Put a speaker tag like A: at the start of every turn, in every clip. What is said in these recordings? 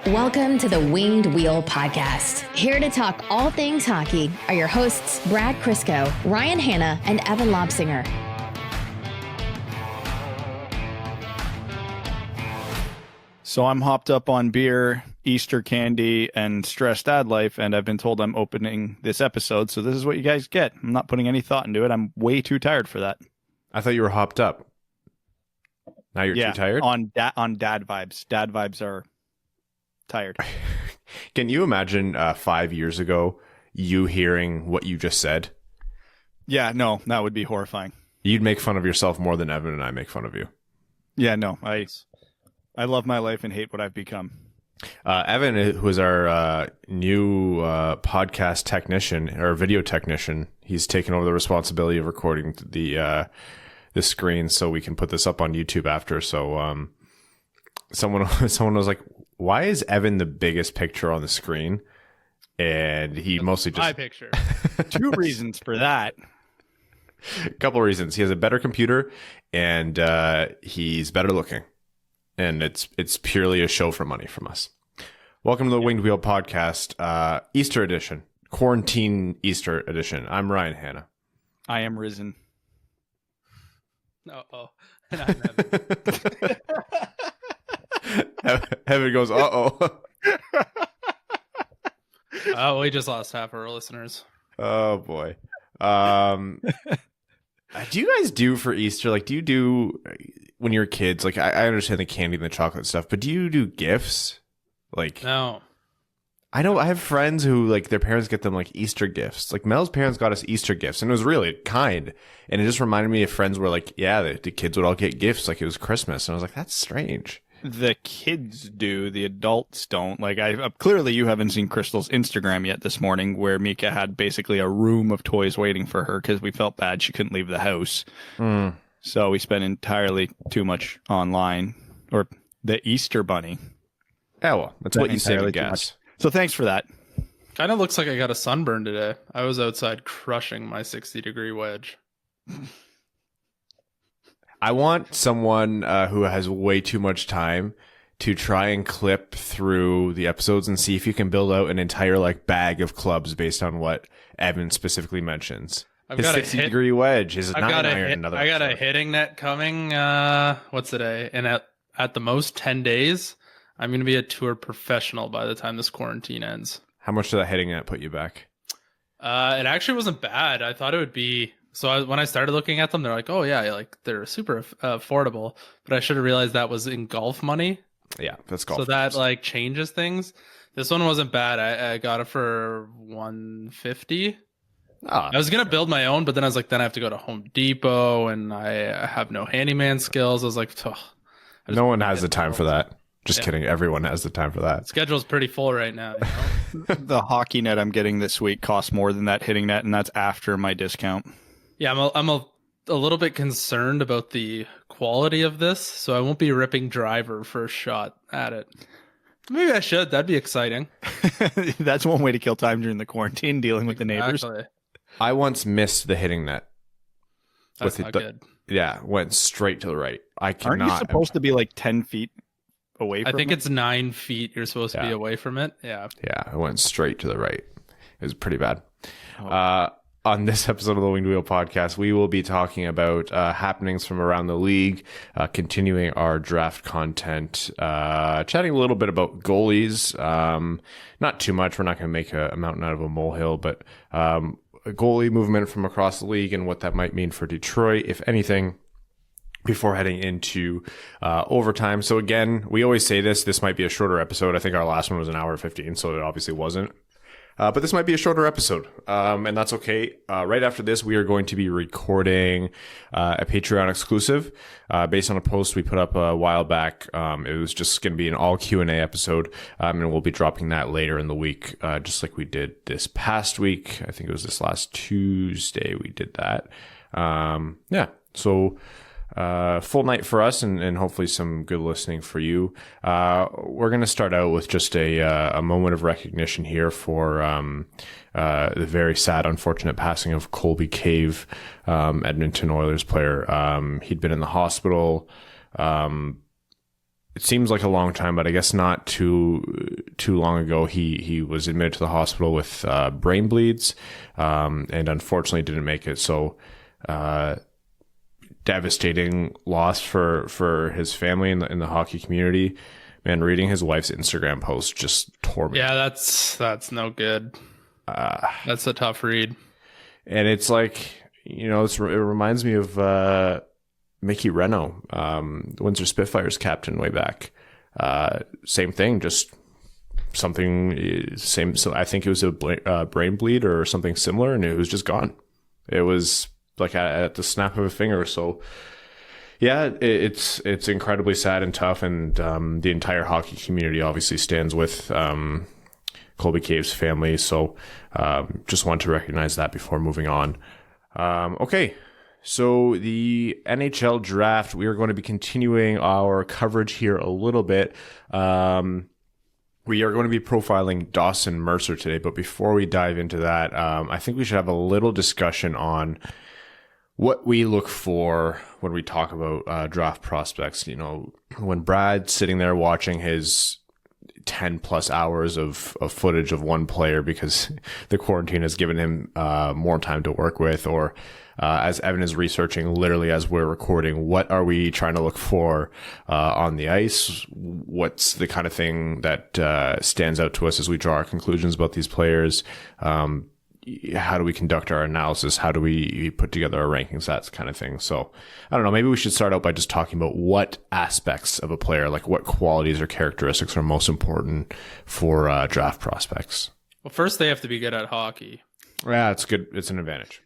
A: Welcome to the Winged Wheel Podcast. Here to talk all things hockey are your hosts, Brad Crisco, Ryan Hanna, and Evan Lobsinger.
B: So I'm hopped up on beer, Easter candy, and stressed dad life, and I've been told I'm opening this episode, so this is what you guys get. I'm not putting any thought into it. I'm way too tired for that.
C: I thought you were hopped up. Now you're too tired?
B: on dad vibes. Dad vibes are tired.
C: Can you imagine 5 years ago you hearing what you just said?
B: Yeah, no, that would be horrifying.
C: You'd make fun of yourself more than Evan and I make fun of you.
B: Yeah, no, I love my life and hate what I've become.
C: Evan, who is our new podcast technician or video technician, he's taken over the responsibility of recording the screen so we can put this up on YouTube after. So someone was like, "Why is Evan the biggest picture on the screen?" And he mostly just
D: my picture.
B: Two reasons for that.
C: A couple of reasons. He has a better computer and he's better looking. And it's purely a show for money from us. Welcome to the Winged Wheel Podcast, Easter edition, quarantine Easter edition. I'm Ryan Hanna.
B: I am risen.
D: Uh-oh. And I'm Evan.
C: Evan goes, uh-oh.
D: Oh, we just lost half our listeners.
C: Oh, boy. Do you guys do for Easter? Like, do you do when you're kids? Like, I understand the candy and the chocolate stuff, but do you do gifts? Like,
D: No.
C: I know I have friends who, like, their parents get them, like, Easter gifts. Like, Mel's parents got us Easter gifts, and it was really kind. And it just reminded me of friends where, like, yeah, the kids would all get gifts like it was Christmas. And I was like, that's strange.
B: The kids do, the adults don't. Like, clearly you haven't seen Crystal's Instagram yet this morning, where Mika had basically a room of toys waiting for her because we felt bad she couldn't leave the house. So we spent entirely too much online, or the Easter bunny.
C: Oh, well, that's what you say to guess.
B: So thanks for that.
D: Kind of looks like I got a sunburn today. I was outside crushing my 60-degree wedge.
C: I want someone who has way too much time to try and clip through the episodes and see if you can build out an entire like bag of clubs based on what Evan specifically mentions.
D: I've
C: His
D: got
C: 60-degree wedge, his 9 iron.
D: I got a hitting net coming. What's today? And at the most 10 days, I'm going to be a tour professional by the time this quarantine ends.
C: How much did that hitting net put you back?
D: It actually wasn't bad. I thought it would be. So when I started looking at them, they're like, oh, yeah, like they're super affordable. But I should have realized that was in golf money.
C: Yeah, that's golf.
D: So that like changes things. This one wasn't bad. I got it for $150. I was going to build my own, but then I was like, then I have to go to Home Depot and I have no handyman skills. I was like,
C: no one has the time for that. Just kidding. Everyone has the time for that.
D: Schedule's pretty full right now. You know?
B: The hockey net I'm getting this week costs more than that hitting net, and that's after my discount.
D: Yeah, I'm a little bit concerned about the quality of this, so I won't be ripping driver first shot at it. Maybe I should. That'd be exciting.
B: That's one way to kill time during the quarantine, dealing with the neighbors.
C: I once missed the hitting net.
D: That's not good.
C: Yeah, went straight to the right. I cannot.
B: Aren't you supposed to be like 10 feet away from it?
D: I think it's 9 feet you're supposed to be away from it. Yeah.
C: Yeah, I went straight to the right. It was pretty bad. On this episode of the Winged Wheel Podcast, we will be talking about happenings from around the league, continuing our draft content, chatting a little bit about goalies. Not too much. We're not going to make a mountain out of a molehill, but a goalie movement from across the league and what that might mean for Detroit, if anything, before heading into overtime. So again, we always say this might be a shorter episode. I think our last one was an hour 15, so it obviously wasn't. But this might be a shorter episode, and that's okay. Right after this, we are going to be recording a Patreon exclusive based on a post we put up a while back. It was just going to be an all Q&A episode, and we'll be dropping that later in the week, just like we did this past week. I think it was this last Tuesday we did that. So full night for us and hopefully some good listening for you. We're going to start out with just a moment of recognition here for the very sad, unfortunate passing of Colby Cave, Edmonton Oilers player. He'd been in the hospital it seems like a long time, but I guess not too long ago, he was admitted to the hospital with brain bleeds, and unfortunately didn't make it. So devastating loss for his family in the hockey community. Man, reading his wife's Instagram post just tore me.
D: Yeah, that's no good. That's a tough read. And
C: it's like, you know, it reminds me of Mickey Reno, Windsor Spitfires captain way back. Same thing, just something same. So I think it was a brain bleed or something similar, and it was just gone. It was like at the snap of a finger. So yeah, it's incredibly sad and tough, and the entire hockey community obviously stands with Colby Cave's family. So just want to recognize that before moving on. Okay. So the NHL Draft, we are going to be continuing our coverage here a little bit. We are going to be profiling Dawson Mercer today, but before we dive into that, I think we should have a little discussion on what we look for when we talk about draft prospects. You know, when Brad's sitting there watching his 10 plus hours of footage of one player because the quarantine has given him more time to work with, or as Evan is researching literally as we're recording, what are we trying to look for on the ice? What's the kind of thing that stands out to us as we draw our conclusions about these players? How do we conduct our analysis? How do we put together our rankings? That kind of thing. So I don't know, maybe we should start out by just talking about what aspects of a player, like what qualities or characteristics are most important for draft prospects.
D: Well, first they have to be good at hockey.
C: Yeah, it's good. It's an advantage.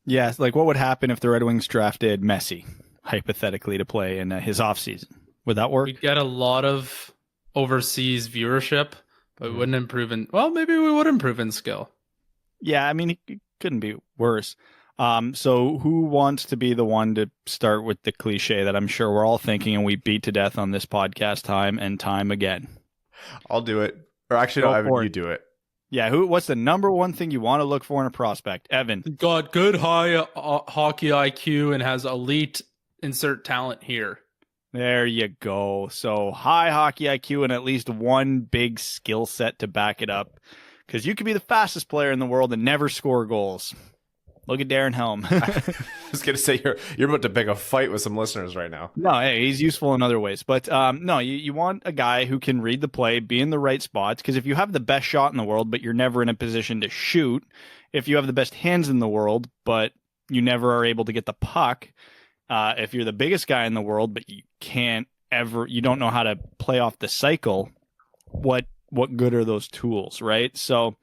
B: Yeah, like what would happen if the Red Wings drafted Messi, hypothetically, to play in his offseason? Would that work?
D: We'd get a lot of overseas viewership, but we wouldn't improve in, well, maybe we would improve in skill.
B: Yeah, I mean, it couldn't be worse. So who wants to be the one to start with the cliche that I'm sure we're all thinking and we beat to death on this podcast time and time again?
C: I'll do it. Or actually, no, Evan, you do it.
B: Yeah, what's the number one thing you want to look for in a prospect? Evan.
D: Got good high hockey IQ and has elite insert talent here.
B: There you go. So high hockey IQ and at least one big skill set to back it up. Because you could be the fastest player in the world and never score goals. Look at Darren Helm.
C: I was going to say, you're about to pick a fight with some listeners right now.
B: No, hey, he's useful in other ways. But no, you want a guy who can read the play, be in the right spots. Because if you have the best shot in the world, but you're never in a position to shoot, if you have the best hands in the world, but you never are able to get the puck, if you're the biggest guy in the world, but you don't know how to play off the cycle, what good are those tools, right? So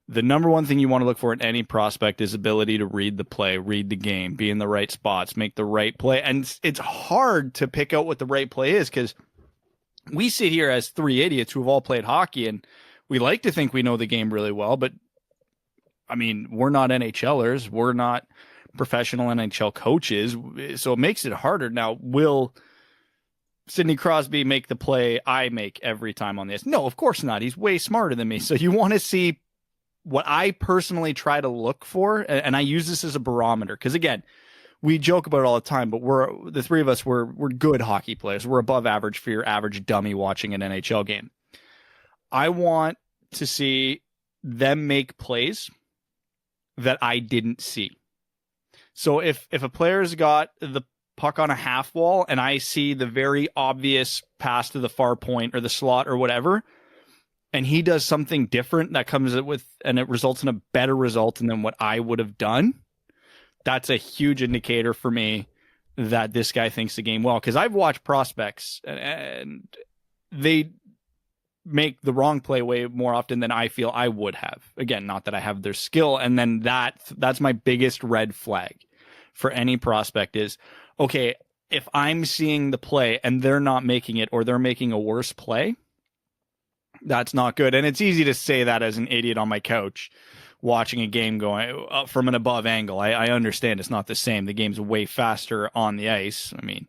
B: the number one thing you want to look for in any prospect is ability to read the play, read the game, be in the right spots, make the right play. And it's hard to pick out what the right play is because we sit here as three idiots who have all played hockey and we like to think we know the game really well, but I mean, we're not NHLers. We're not professional NHL coaches. So it makes it harder. Now, will Sidney Crosby make the play I make every time on this? No, of course not. He's way smarter than me. So you want to see what I personally try to look for, and I use this as a barometer. Because again, we joke about it all the time, but the three of us, we're good hockey players. We're above average for your average dummy watching an NHL game. I want to see them make plays that I didn't see. So if a player's got the puck on a half wall and I see the very obvious pass to the far point or the slot or whatever, and he does something different that comes with, and it results in a better result than what I would have done, that's a huge indicator for me that this guy thinks the game well. Because I've watched prospects and they make the wrong play way more often than I feel I would have. Again, not that I have their skill. And then that's my biggest red flag for any prospect is, okay, if I'm seeing the play and they're not making it or they're making a worse play, that's not good. And it's easy to say that as an idiot on my couch watching a game going from an above angle. I understand it's not the same. The game's way faster on the ice. I mean,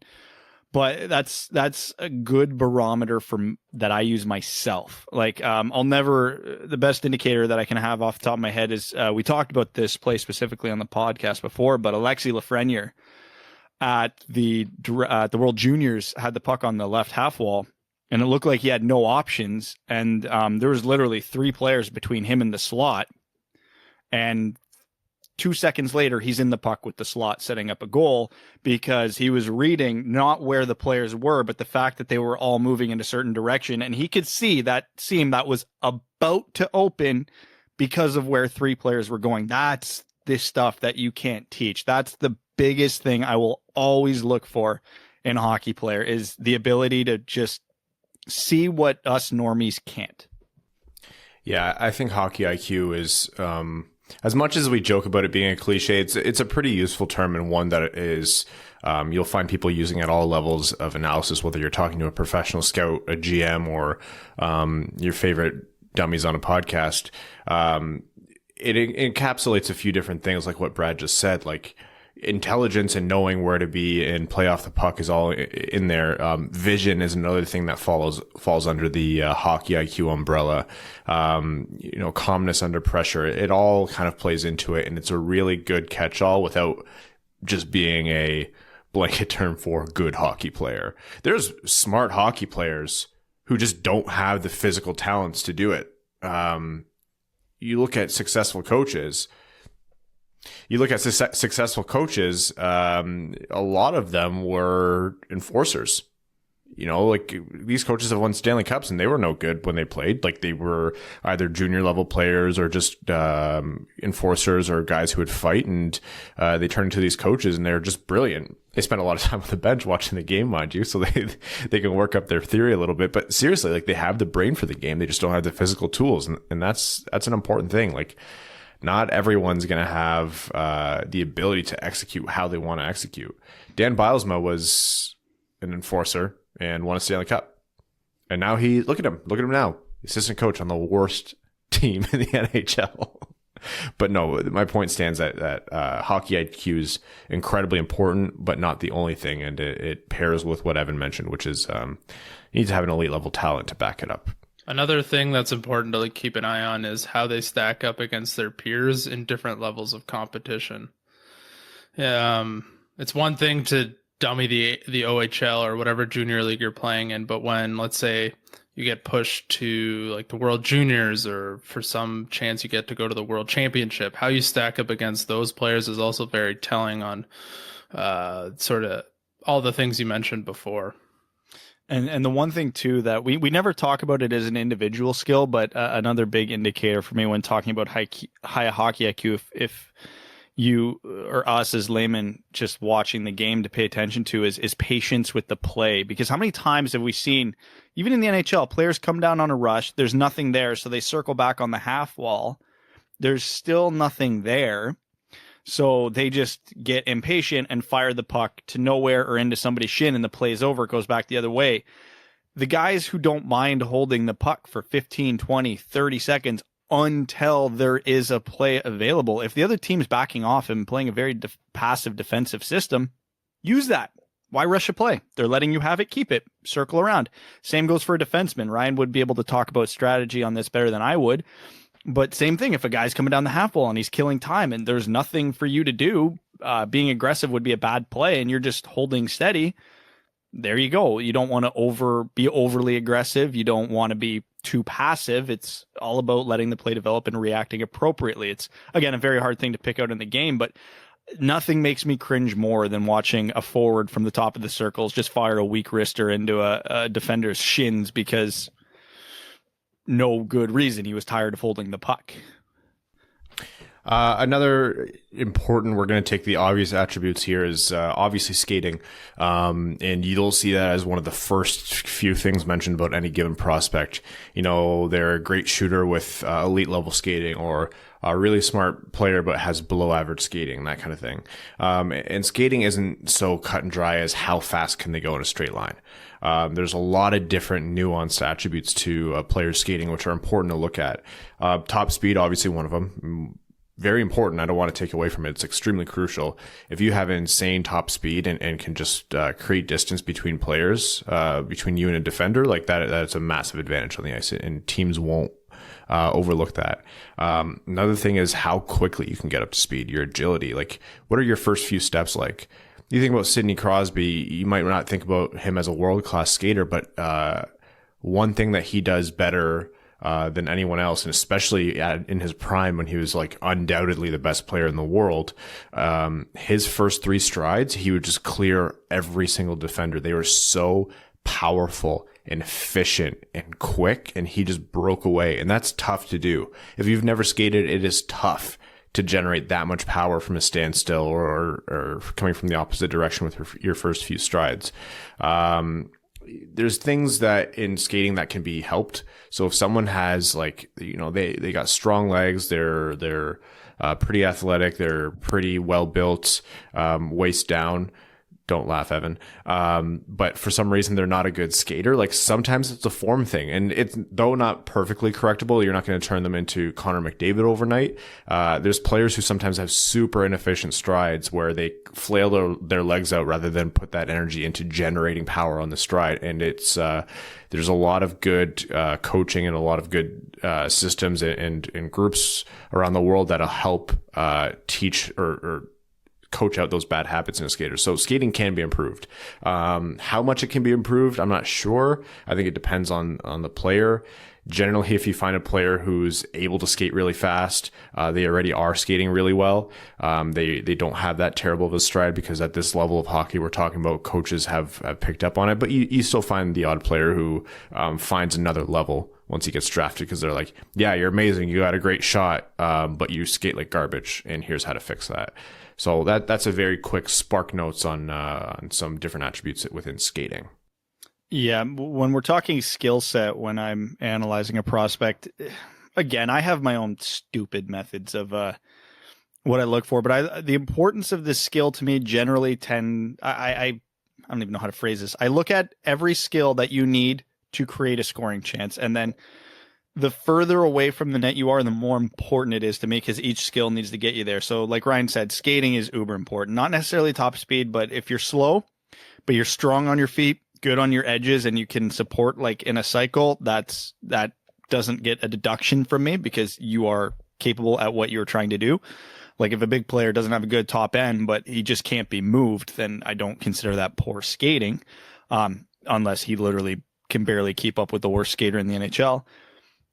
B: but that's a good barometer that I use myself. Like, the best indicator that I can have off the top of my head is, we talked about this play specifically on the podcast before, but Alexis Lafreniere, at the World Juniors had the puck on the left half wall, and it looked like he had no options. And there was literally 3 players between him and the slot. And 2 seconds later, he's in the puck with the slot setting up a goal because he was reading not where the players were, but the fact that they were all moving in a certain direction. And he could see that seam that was about to open because of where 3 players were going. That's this stuff that you can't teach. That's the biggest thing I will always look for in a hockey player, is the ability to just see what us normies can't.
C: Yeah, I think hockey IQ is, as much as we joke about it being a cliche, it's a pretty useful term, and one that is, you'll find people using at all levels of analysis, whether you're talking to a professional scout, a GM, or your favorite dummies on a podcast. It encapsulates a few different things, like what Brad just said, like intelligence and knowing where to be and play off the puck is all in there. Vision is another thing that falls under the hockey IQ umbrella. Calmness under pressure. It all kind of plays into it, and it's a really good catch-all without just being a blanket term for good hockey player. There's smart hockey players who just don't have the physical talents to do it. You look at successful coaches. A lot of them were enforcers. Like these coaches have won Stanley Cups and they were no good when they played. Like they were either junior level players or just enforcers or guys who would fight, and they turn into these coaches and they're just brilliant. They spend a lot of time on the bench watching the game, mind you, so they can work up their theory a little bit. But seriously, like they have the brain for the game. They just don't have the physical tools, and that's an important thing. Like not everyone's going to have the ability to execute how they want to execute. Dan Bylsma was an enforcer and won a Stanley Cup. And now look at him now, assistant coach on the worst team in the NHL. But no, my point stands that hockey IQ is incredibly important, but not the only thing. And it pairs with what Evan mentioned, which is you need to have an elite level talent to back it up.
D: Another thing that's important to keep an eye on is how they stack up against their peers in different levels of competition. It's one thing to dummy the OHL or whatever junior league you're playing in, but when, let's say, you get pushed to like the World Juniors, or for some chance you get to go to the World Championship, how you stack up against those players is also very telling on sort of all the things you mentioned before.
B: And the one thing too that we never talk about it as an individual skill, but another big indicator for me when talking about high hockey IQ, if you or us as laymen just watching the game to pay attention to, is patience with the play. Because how many times have we seen, even in the NHL, players come down on a rush, there's nothing there, so they circle back on the half wall, there's still nothing there. So they just get impatient and fire the puck to nowhere or into somebody's shin, and the play's over. It goes back the other way. The guys who don't mind holding the puck for 15, 20, 30 seconds until there is a play available. If the other team's backing off and playing a very passive defensive system, use that. Why rush a play? They're letting you have it, keep it, circle around. Same goes for a defenseman. Ryan would be able to talk about strategy on this better than I would. But same thing, if a guy's coming down the half wall and he's killing time and there's nothing for you to do, being aggressive would be a bad play and you're just holding steady. There you go. You don't want to be overly aggressive. You don't want to be too passive. It's all about letting the play develop and reacting appropriately. It's, again, a very hard thing to pick out in the game, but nothing makes me cringe more than watching a forward from the top of the circles just fire a weak wrister into a defender's shins because no good reason. He was tired of holding the puck.
C: Another important, we're going to take the obvious attributes here, is obviously skating. And you'll see that as one of the first few things mentioned about any given prospect. They're a great shooter with elite level skating, or a really smart player but has below average skating, that kind of thing. And skating isn't so cut and dry as how fast can they go in a straight line. There's a lot of different nuanced attributes to a player's skating, which are important to look at. Top speed, obviously one of them. Very important. I don't want to take away from it. It's extremely crucial. If you have insane top speed and can just create distance between players, between you and a defender, like that's a massive advantage on the ice, and teams won't overlook that. Another thing is how quickly you can get up to speed, your agility. Like, what are your first few steps like? you think about Sidney Crosby, you might not think about him as a world-class skater, but one thing that he does better than anyone else, and especially in his prime when he was like undoubtedly the best player in the world, his first 3 strides, he would just clear every single defender. They were so powerful and efficient and quick, and he just broke away. And that's tough to do. If you've never skated, it is tough to generate that much power from a standstill or coming from the opposite direction with your first few strides. There's things that in skating that can be helped. So if someone has they got strong legs, they're pretty athletic, they're pretty well built, waist down. Don't laugh, Evan. But for some reason, they're not a good skater. Like sometimes it's a form thing, and it's though not perfectly correctable. You're not going to turn them into Connor McDavid overnight. There's players who sometimes have super inefficient strides where they flail their legs out rather than put that energy into generating power on the stride. And it's there's a lot of good coaching and a lot of good systems and groups around the world that'll help teach or coach out those bad habits in a skater. So skating can be improved. How much it can be improved, I'm not sure. I think it depends on the player. Generally, if you find a player who's able to skate really fast, they already are skating really well. They don't have that terrible of a stride because at this level of hockey we're talking about, coaches have picked up on it. But you still find the odd player who finds another level once he gets drafted because they're like, yeah, you're amazing, you got a great shot, but you skate like garbage, and here's how to fix that. So that's a very quick spark notes on some different attributes within skating.
B: Yeah, when we're talking skill set, when I'm analyzing a prospect, again, I have my own stupid methods of what I look for, but the importance of this skill to me generally I don't even know how to phrase this. I look at every skill that you need to create a scoring chance, and then the further away from the net you are, the more important it is to me because each skill needs to get you there. So like Ryan said, skating is uber important. Not necessarily top speed, but if you're slow, but you're strong on your feet, good on your edges, and you can support like in a cycle, that doesn't get a deduction from me because you are capable at what you're trying to do. Like if a big player doesn't have a good top end, but he just can't be moved, then I don't consider that poor skating, unless he literally can barely keep up with the worst skater in the NHL.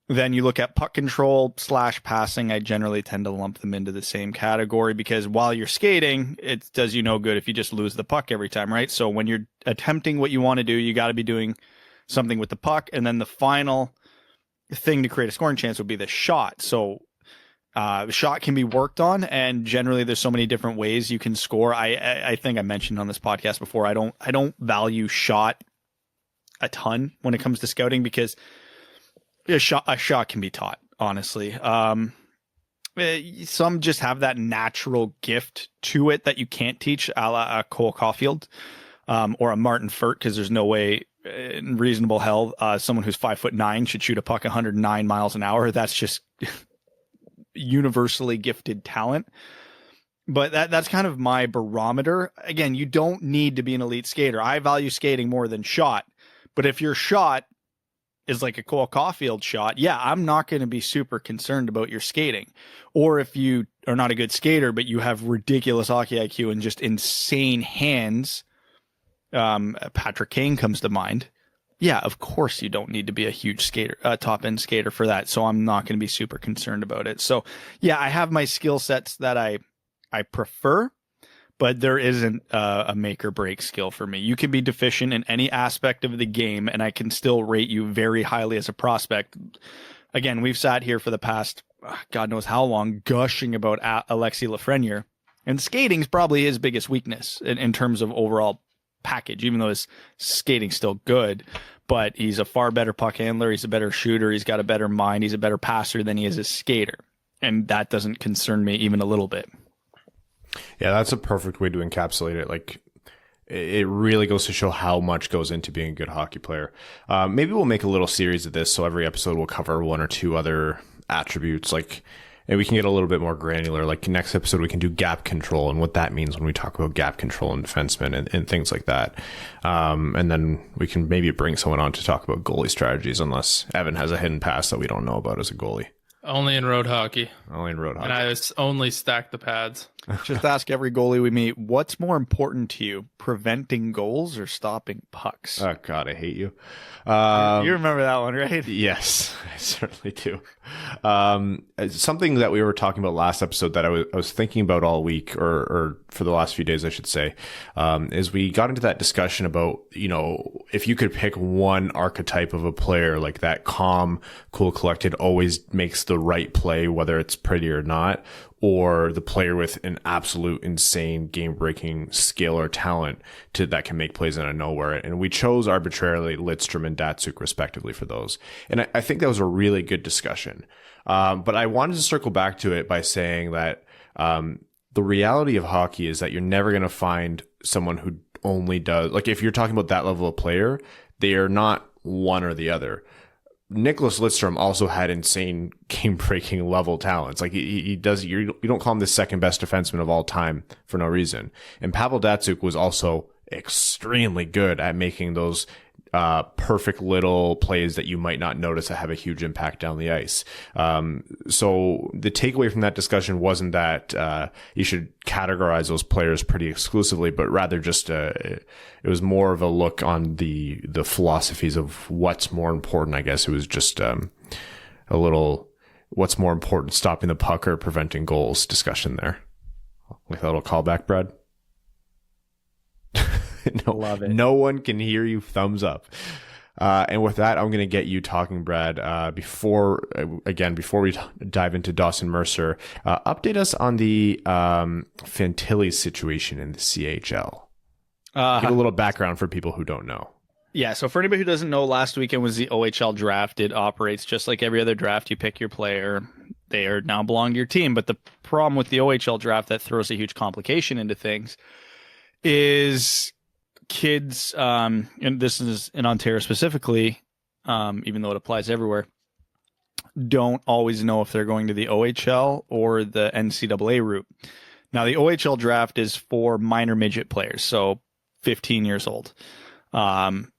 B: Then you look at puck control / passing. I generally tend to lump them into the same category because while you're skating, it does you no good if you just lose the puck every time, right? So when you're attempting what you want to do, you got to be doing something with the puck. And then the final thing to create a scoring chance would be the shot. So the shot can be worked on, and generally there's so many different ways you can score. I think I mentioned on this podcast before, I don't value shot a ton when it comes to scouting because a shot can be taught, honestly. Some just have that natural gift to it that you can't teach, a la Cole Caulfield or a Martin Furt, because there's no way in reasonable hell someone who's 5'9" should shoot a puck 109 miles an hour. That's just universally gifted talent. But that's kind of my barometer. Again, you don't need to be an elite skater. I value skating more than shot. But if your shot is like a Cole Caulfield shot, yeah, I'm not going to be super concerned about your skating. Or if you are not a good skater, but you have ridiculous hockey IQ and just insane hands, Patrick Kane comes to mind. Yeah, of course you don't need to be a huge skater, top end skater for that. So I'm not going to be super concerned about it. So yeah, I have my skill sets that I prefer, but there isn't a make or break skill for me. You can be deficient in any aspect of the game, and I can still rate you very highly as a prospect. Again, we've sat here for the past, God knows how long, gushing about Alexis Lafreniere, and skating's probably his biggest weakness in terms of overall package, even though his skating's still good. But he's a far better puck handler. He's a better shooter. He's got a better mind. He's a better passer than he is a skater. And that doesn't concern me even a little bit.
C: Yeah, that's a perfect way to encapsulate it. Like, it really goes to show how much goes into being a good hockey player. Maybe we'll make a little series of this, so every episode we'll cover one or two other attributes. Like, and we can get a little bit more granular. Like next episode, we can do gap control and what that means when we talk about gap control and defensemen and things like that. And then we can maybe bring someone on to talk about goalie strategies, unless Evan has a hidden past that we don't know about as a goalie.
D: Only in road hockey.
C: Only in road hockey.
D: And I only stack the pads.
B: Just ask every goalie we meet, what's more important to you, preventing goals or stopping pucks?
C: Oh, God, I hate you.
B: You remember that one, right?
C: Yes, I certainly do. Something that we were talking about last episode that I was thinking about all week, or for the last few days, I should say, is we got into that discussion about, if you could pick one archetype of a player, like that calm, cool, collected, always makes the right play, whether it's pretty or not, or the player with an absolute insane game-breaking skill or talent that can make plays out of nowhere. And we chose arbitrarily Lidstrom and Datsuk respectively for those. And I think that was a really good discussion. But I wanted to circle back to it by saying that the reality of hockey is that you're never going to find someone who only does, like if you're talking about that level of player, they are not one or the other. Nicholas Lidstrom also had insane game-breaking level talents. Like he does, you don't call him the second best defenseman of all time for no reason. And Pavel Datsuk was also extremely good at making those perfect little plays that you might not notice that have a huge impact down the ice. So the takeaway from that discussion wasn't that you should categorize those players pretty exclusively, but rather just it was more of a look on the philosophies of what's more important. I guess it was just a little what's more important, stopping the puck or preventing goals discussion there. Like a little callback, Brad.
B: Love it.
C: No one can hear you. Thumbs up. And with that, I'm going to get you talking, Brad. Before we dive into Dawson Mercer, update us on the Fantilli situation in the CHL. Give a little background for people who don't know.
B: Yeah, so for anybody who doesn't know, last weekend was the OHL draft. It operates just like every other draft. You pick your player. They are now belong to your team. But the problem with the OHL draft that throws a huge complication into things is kids, and this is in Ontario specifically, even though it applies everywhere, don't always know if they're going to the OHL or the NCAA route. Now, the OHL draft is for minor midget players, so 15 years old. And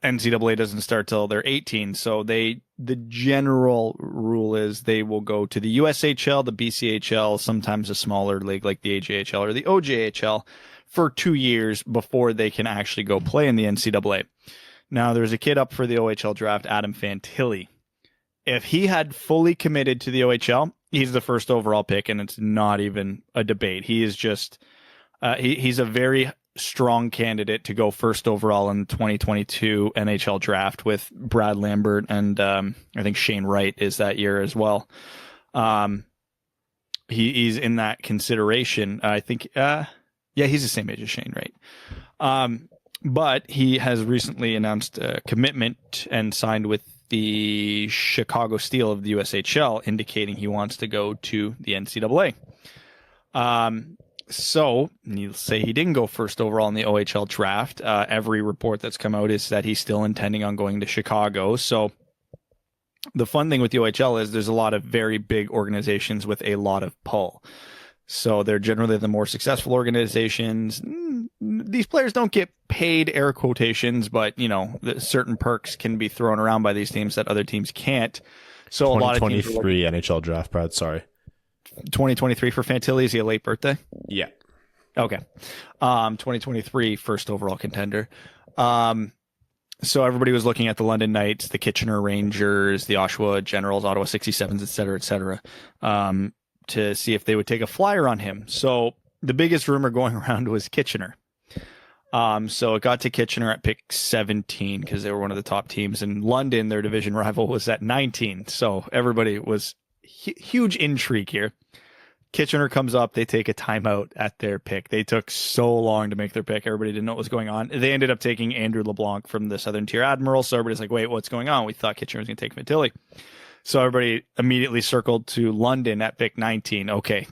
B: NCAA doesn't start till they're 18. So the general rule is they will go to the USHL, the BCHL, sometimes a smaller league like the AJHL or the OJHL for 2 years before they can actually go play in the NCAA. Now, there's a kid up for the OHL draft, Adam Fantilli. If he had fully committed to the OHL, he's the first overall pick, and it's not even a debate. He is just he's a very strong candidate to go first overall in the 2022 NHL draft with Brad Lambert, and I think Shane Wright is that year as well. He's in that consideration. I think, he's the same age as Shane Wright. But he has recently announced a commitment and signed with the Chicago Steel of the USHL, indicating he wants to go to the NCAA. So, needless to say, he didn't go first overall in the OHL draft. Every report that's come out is that he's still intending on going to Chicago. So, the fun thing with the OHL is there's a lot of very big organizations with a lot of pull. So, they're generally the more successful organizations. These players don't get paid, air quotations, but, certain perks can be thrown around by these teams that other teams can't. So, a lot of teams...
C: 2023 NHL draft, Brad, sorry.
B: 2023 for Fantilli. Is he a late birthday?
C: Yeah.
B: Okay. 2023 first overall contender. So everybody was looking at the London Knights, the Kitchener Rangers, the Oshawa Generals, Ottawa 67s, et cetera, to see if they would take a flyer on him. So the biggest rumor going around was Kitchener. So it got to Kitchener at pick 17 because they were one of the top teams. In London, their division rival was at 19. So everybody was huge intrigue here. Kitchener comes up. They take a timeout at their pick. They took so long to make their pick. Everybody didn't know what was going on. They ended up taking Andrew LeBlanc from the Southern Tier Admiral. So everybody's like, wait, what's going on? We thought Kitchener was going to take Fantilli. So everybody immediately circled to London at pick 19. Okay,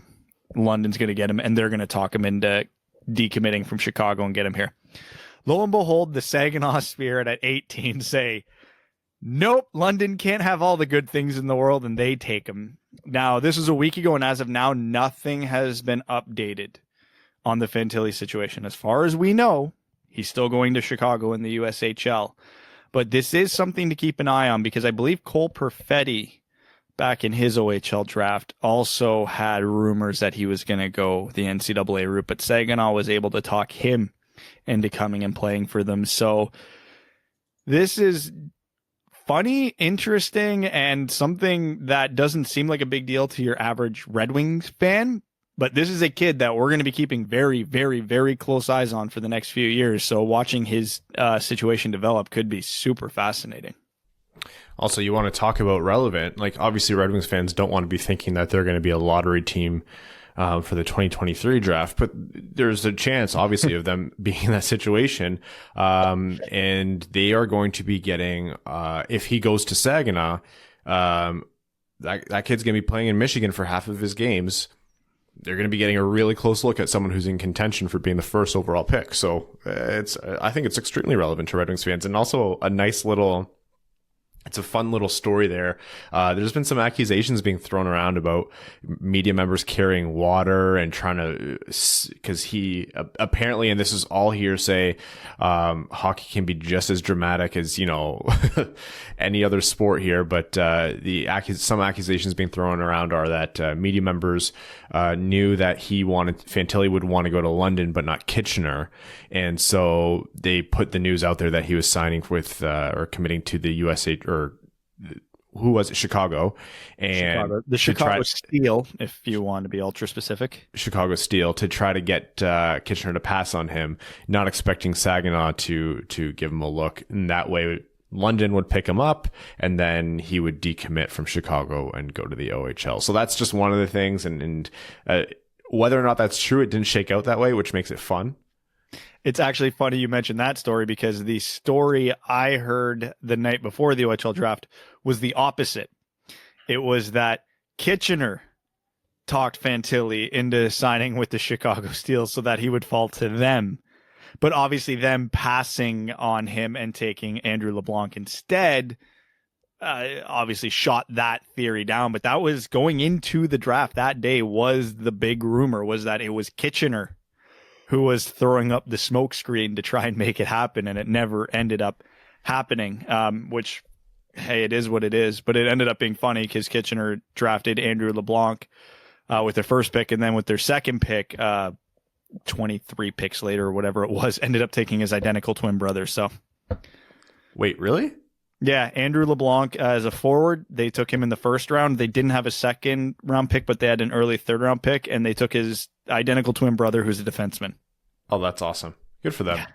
B: London's going to get him, and they're going to talk him into decommitting from Chicago and get him here. Lo and behold, the Saginaw Spirit at 18 say, nope, London can't have all the good things in the world, and they take him. Now, this was a week ago, and as of now, nothing has been updated on the Fantilli situation. As far as we know, he's still going to Chicago in the USHL. But this is something to keep an eye on because I believe Cole Perfetti back in his OHL draft also had rumors that he was going to go the NCAA route, but Saginaw was able to talk him into coming and playing for them. So this is funny, interesting, and something that doesn't seem like a big deal to your average Red Wings fan. But this is a kid that we're going to be keeping very, very, very close eyes on for the next few years. So watching his situation develop could be super fascinating.
C: Also, you want to talk about relevant. Like, obviously, Red Wings fans don't want to be thinking that they're going to be a lottery team for the 2023 draft, but there's a chance, obviously, of them being in that situation. And they are going to be getting, if he goes to Saginaw, that kid's going to be playing in Michigan for half of his games. They're going to be getting a really close look at someone who's in contention for being the first overall pick. So I think it's extremely relevant to Red Wings fans, and also it's a fun little story there. There's been some accusations being thrown around about media members carrying water and trying to, because he apparently, and this is all hearsay, hockey can be just as dramatic as, any other sport here. But some accusations being thrown around are that media members knew that Fantilli would want to go to London, but not Kitchener. And so they put the news out there that he was signing with or committing to the USA, or who was it? Chicago. And
B: the Chicago Steel, if you want to be ultra specific.
C: Chicago Steel, to try to get Kitchener to pass on him, not expecting Saginaw to give him a look. And that way London would pick him up, and then he would decommit from Chicago and go to the OHL. So that's just one of the things. And whether or not that's true, it didn't shake out that way, which makes it fun.
B: It's actually funny you mentioned that story, because the story I heard the night before the OHL draft was the opposite. It was that Kitchener talked Fantilli into signing with the Chicago Steel so that he would fall to them. But obviously them passing on him and taking Andrew LeBlanc instead obviously shot that theory down. But that was going into the draft that day, was the big rumor, was that it was Kitchener who was throwing up the smoke screen to try and make it happen, and it never ended up happening, which, hey, it is what it is. But it ended up being funny because Kitchener drafted Andrew LeBlanc with their first pick, and then with their second pick, 23 picks later or whatever it was, ended up taking his identical twin brother. So,
C: wait, really?
B: Yeah, Andrew LeBlanc as a forward, they took him in the first round. They didn't have a second round pick, but they had an early third round pick, and they took his identical twin brother, who's a defenseman.
C: Oh, that's awesome. Good for them. Yeah.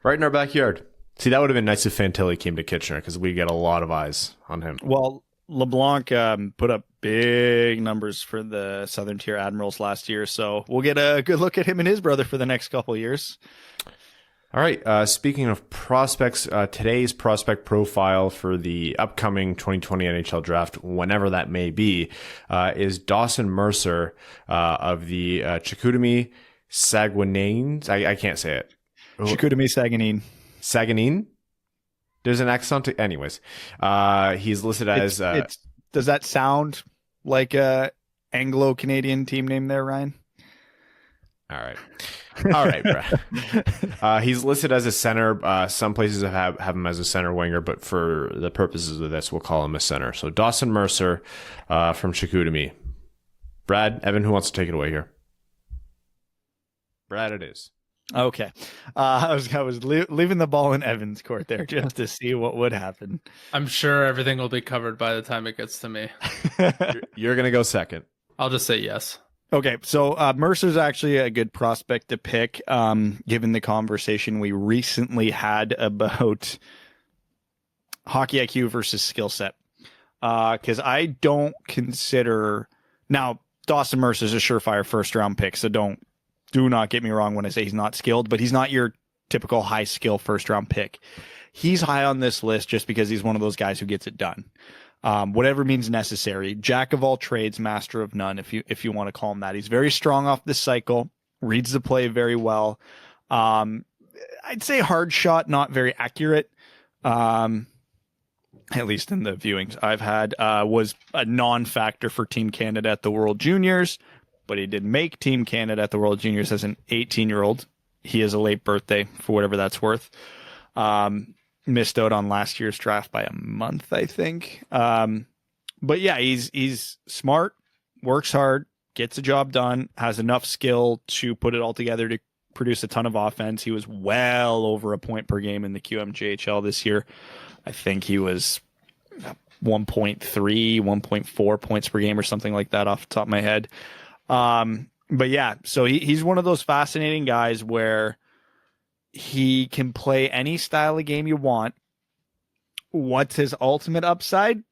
C: Right in our backyard. See, that would have been nice if Fantilli came to Kitchener, because we get a lot of eyes on him.
B: Well, LeBlanc put up big numbers for the Southern Tier Admirals last year, so we'll get a good look at him and his brother for the next couple of years.
C: All right. Speaking of prospects, today's prospect profile for the upcoming 2020 NHL draft, whenever that may be, is Dawson Mercer of the Chicoutimi Saguenayens. I can't say it.
B: Chicoutimi Saguenayens.
C: Saguenayens? There's an accent. Anyways, he's listed as...
B: does that sound like a Anglo-Canadian team name there, Ryan?
C: All right, Brad. He's listed as a center. Some places have him as a center winger, but for the purposes of this, we'll call him a center. So Dawson Mercer from Chicoutimi. Brad, Evan, who wants to take it away here? Brad, it is.
B: Okay. I was leaving the ball in Evan's court there just to see what would happen.
D: I'm sure everything will be covered by the time it gets to me.
C: You're going to go second.
D: I'll just say yes.
B: Okay, so Mercer's actually a good prospect to pick, given the conversation we recently had about hockey IQ versus skill set. Because I don't consider... Now, Dawson Mercer's a surefire first-round pick, so do not get me wrong when I say he's not skilled, but he's not your typical high-skill first-round pick. He's high on this list just because he's one of those guys who gets it done. Whatever means necessary. Jack of all trades, master of none, if you want to call him that. He's very strong off the cycle, reads the play very well. I'd say hard shot, not very accurate. At least in the viewings I've had, was a non-factor for Team Canada at the World Juniors, but he did make Team Canada at the World Juniors as an 18-year-old. He has a late birthday, for whatever that's worth. missed out on last year's draft by a month, I think. But yeah, he's smart, works hard, gets the job done, has enough skill to put it all together to produce a ton of offense. He was well over a point per game in the QMJHL this year. I think he was 1.3, 1.4 points per game or something like that off the top of my head. But yeah, so he's one of those fascinating guys where he can play any style of game you want. What's his ultimate upside?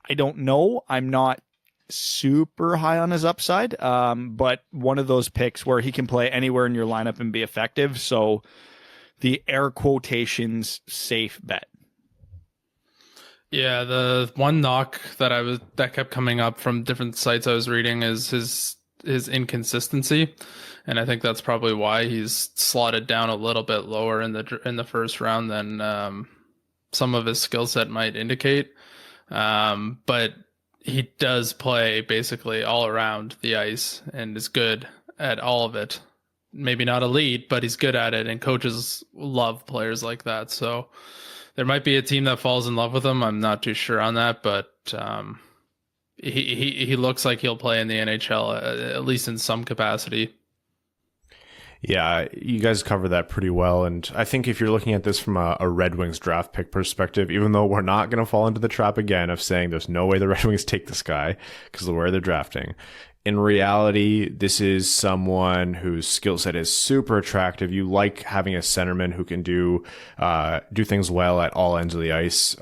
B: I don't know. I'm not super high on his upside, but one of those picks where he can play anywhere in your lineup and be effective. So the air quotations safe bet.
D: Yeah, the one knock that kept coming up from different sites I was reading is his inconsistency, and I think that's probably why he's slotted down a little bit lower in the first round than some of his skill set might indicate. But he does play basically all around the ice and is good at all of it. Maybe not elite, but he's good at it, and coaches love players like that. So there might be a team that falls in love with him. I'm not too sure on that, but he looks like he'll play in the NHL, at least in some capacity.
C: Yeah, you guys covered that pretty well. And I think if you're looking at this from a Red Wings draft pick perspective, even though we're not going to fall into the trap again of saying there's no way the Red Wings take this guy because of where they're drafting, in reality, this is someone whose skill set is super attractive. You like having a centerman who can do things well at all ends of the ice.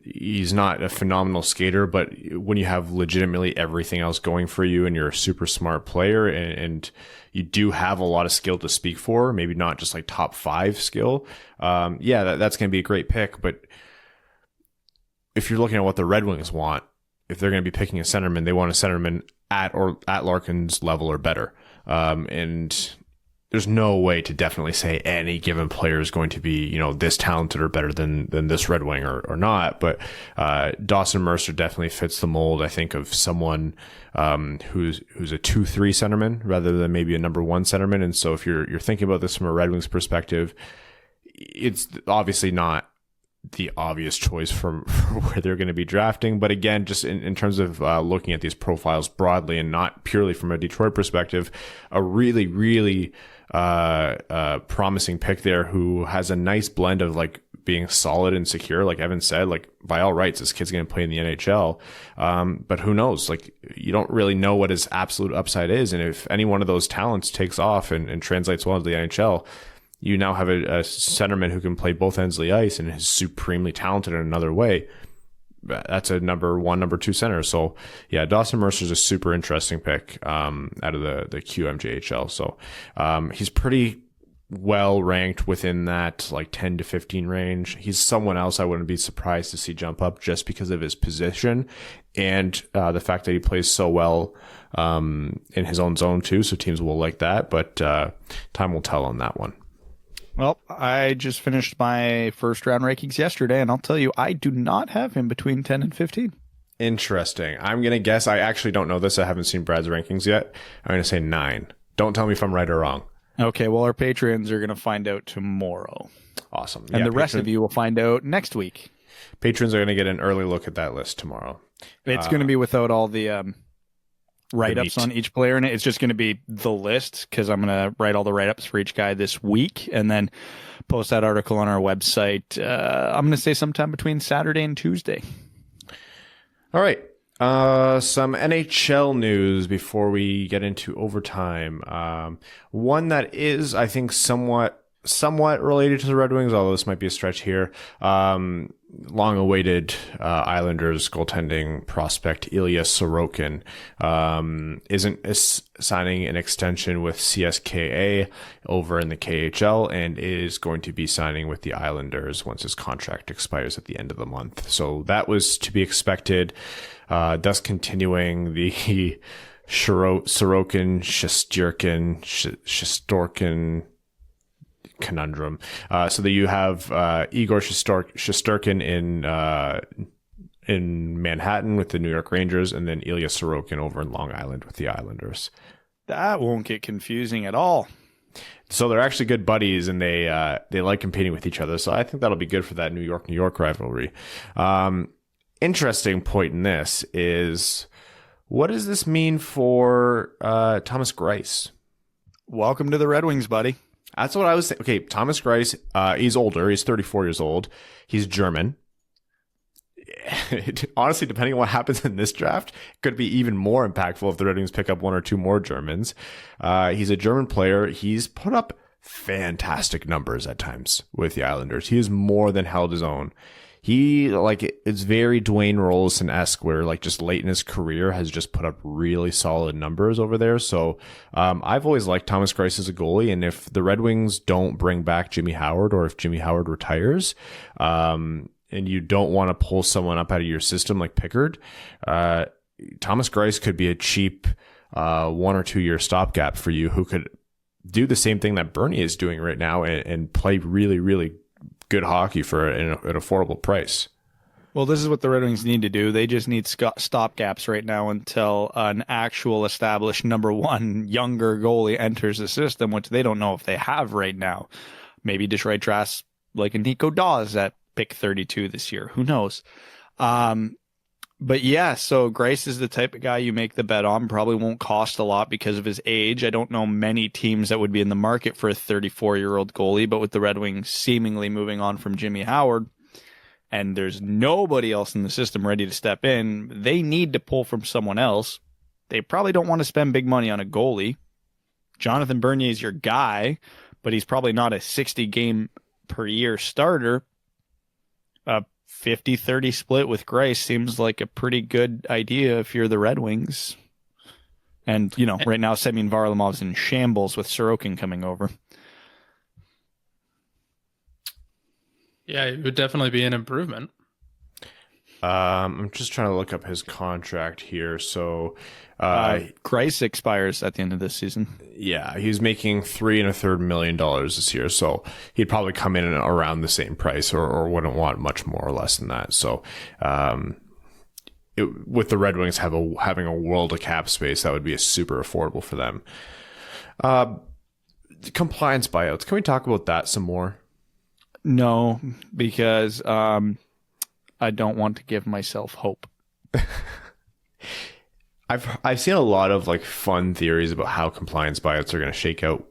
C: He's not a phenomenal skater, but when you have legitimately everything else going for you and you're a super smart player and you do have a lot of skill to speak for, maybe not just like top 5 skill, that's going to be a great pick. But if you're looking at what the Red Wings want, if they're going to be picking a centerman, they want a centerman at Larkin's level or better. And there's no way to definitely say any given player is going to be, this talented or better than this Red Wing or not. But Dawson Mercer definitely fits the mold, I think, of someone who's a 2-3 centerman rather than maybe a number 1 centerman. And so if you're thinking about this from a Red Wings perspective, it's obviously not the obvious choice for where they're going to be drafting. But again, just in terms of looking at these profiles broadly and not purely from a Detroit perspective, a really, really promising pick there who has a nice blend of like being solid and secure. Like Evan said, like by all rights, this kid's going to play in the NHL. But who knows? Like you don't really know what his absolute upside is. And if any one of those talents takes off and translates well into the NHL, you now have a centerman who can play both ends of the ice and is supremely talented in another way. That's a number 1, number 2 center. So yeah, Dawson Mercer is a super interesting pick out of the QMJHL. So he's pretty well ranked within that like 10 to 15 range. He's someone else I wouldn't be surprised to see jump up just because of his position and the fact that he plays so well in his own zone too. So teams will like that, but time will tell on that one.
B: Well, I just finished my first round rankings yesterday, and I'll tell you, I do not have him between 10 and 15.
C: Interesting. I'm going to guess, I actually don't know this. I haven't seen Brad's rankings yet. I'm going to say 9. Don't tell me if I'm right or wrong.
B: Okay, well, our patrons are going to find out tomorrow.
C: Awesome.
B: And the rest of you will find out next week.
C: Patrons are going to get an early look at that list tomorrow.
B: It's going to be without all the write-ups on each player in it. It's just going to be the list because I'm going to write all the write-ups for each guy this week and then post that article on our website. I'm going to say sometime between Saturday and Tuesday.
C: All right. Some NHL news before we get into overtime. One that is, I think, somewhat related to the Red Wings, although this might be a stretch here. Long-awaited Islanders goaltending prospect Ilya Sorokin isn't signing an extension with CSKA over in the KHL and is going to be signing with the Islanders once his contract expires at the end of the month. So that was to be expected, thus continuing the Sorokin, Shesterkin conundrum. So that you have Igor Shesterkin in Manhattan with the New York Rangers, and then Ilya Sorokin over in Long Island with the Islanders.
B: That won't get confusing at all.
C: So they're actually good buddies, and they like competing with each other. So I think that'll be good for that New York rivalry. Interesting point in this is, what does this mean for Thomas Greiss?
B: Welcome to the Red Wings, buddy.
C: That's what I was saying. Okay, Thomas Greiss, he's older. He's 34 years old. He's German. Honestly, depending on what happens in this draft, it could be even more impactful if the Red Wings pick up one or two more Germans. He's a German player. He's put up fantastic numbers at times with the Islanders. He has more than held his own. He, it's very Dwayne Rolison-esque, where just late in his career has just put up really solid numbers over there. So I've always liked Thomas Greiss as a goalie, and if the Red Wings don't bring back Jimmy Howard, or if Jimmy Howard retires, and you don't want to pull someone up out of your system like Pickard, Thomas Greiss could be a cheap 1 or 2 year stopgap for you, who could do the same thing that Bernier is doing right now and play really, really good hockey for an affordable price.
B: Well, this is what the Red Wings need to do. They just need stopgaps right now until an actual established number one younger goalie enters the system, which they don't know if they have right now. Maybe Detroit drafts like a Nico Dawes at pick 32 this year. Who knows? But yeah, so Greiss is the type of guy you make the bet on. Probably won't cost a lot because of his age. I don't know many teams that would be in the market for a 34-year-old goalie, but with the Red Wings seemingly moving on from Jimmy Howard, and there's nobody else in the system ready to step in, they need to pull from someone else. They probably don't want to spend big money on a goalie. Jonathan Bernier is your guy, but he's probably not a 60 game per year starter. 50-30 split with Greiss seems like a pretty good idea if you're the Red Wings. And, right now Semyon Varlamov's in shambles with Sorokin coming over.
D: Yeah, it would definitely be an improvement.
C: I'm just trying to look up his contract here. So
B: Greiss expires at the end of this season.
C: Yeah, he's making $3.33 million this year. So he'd probably come in around the same price, or wouldn't want much more or less than that. So with the Red Wings having a world of cap space, that would be a super affordable for them. Compliance buyouts. Can we talk about that some more?
B: No, because I don't want to give myself hope.
C: I've seen a lot of fun theories about how compliance buyouts are going to shake out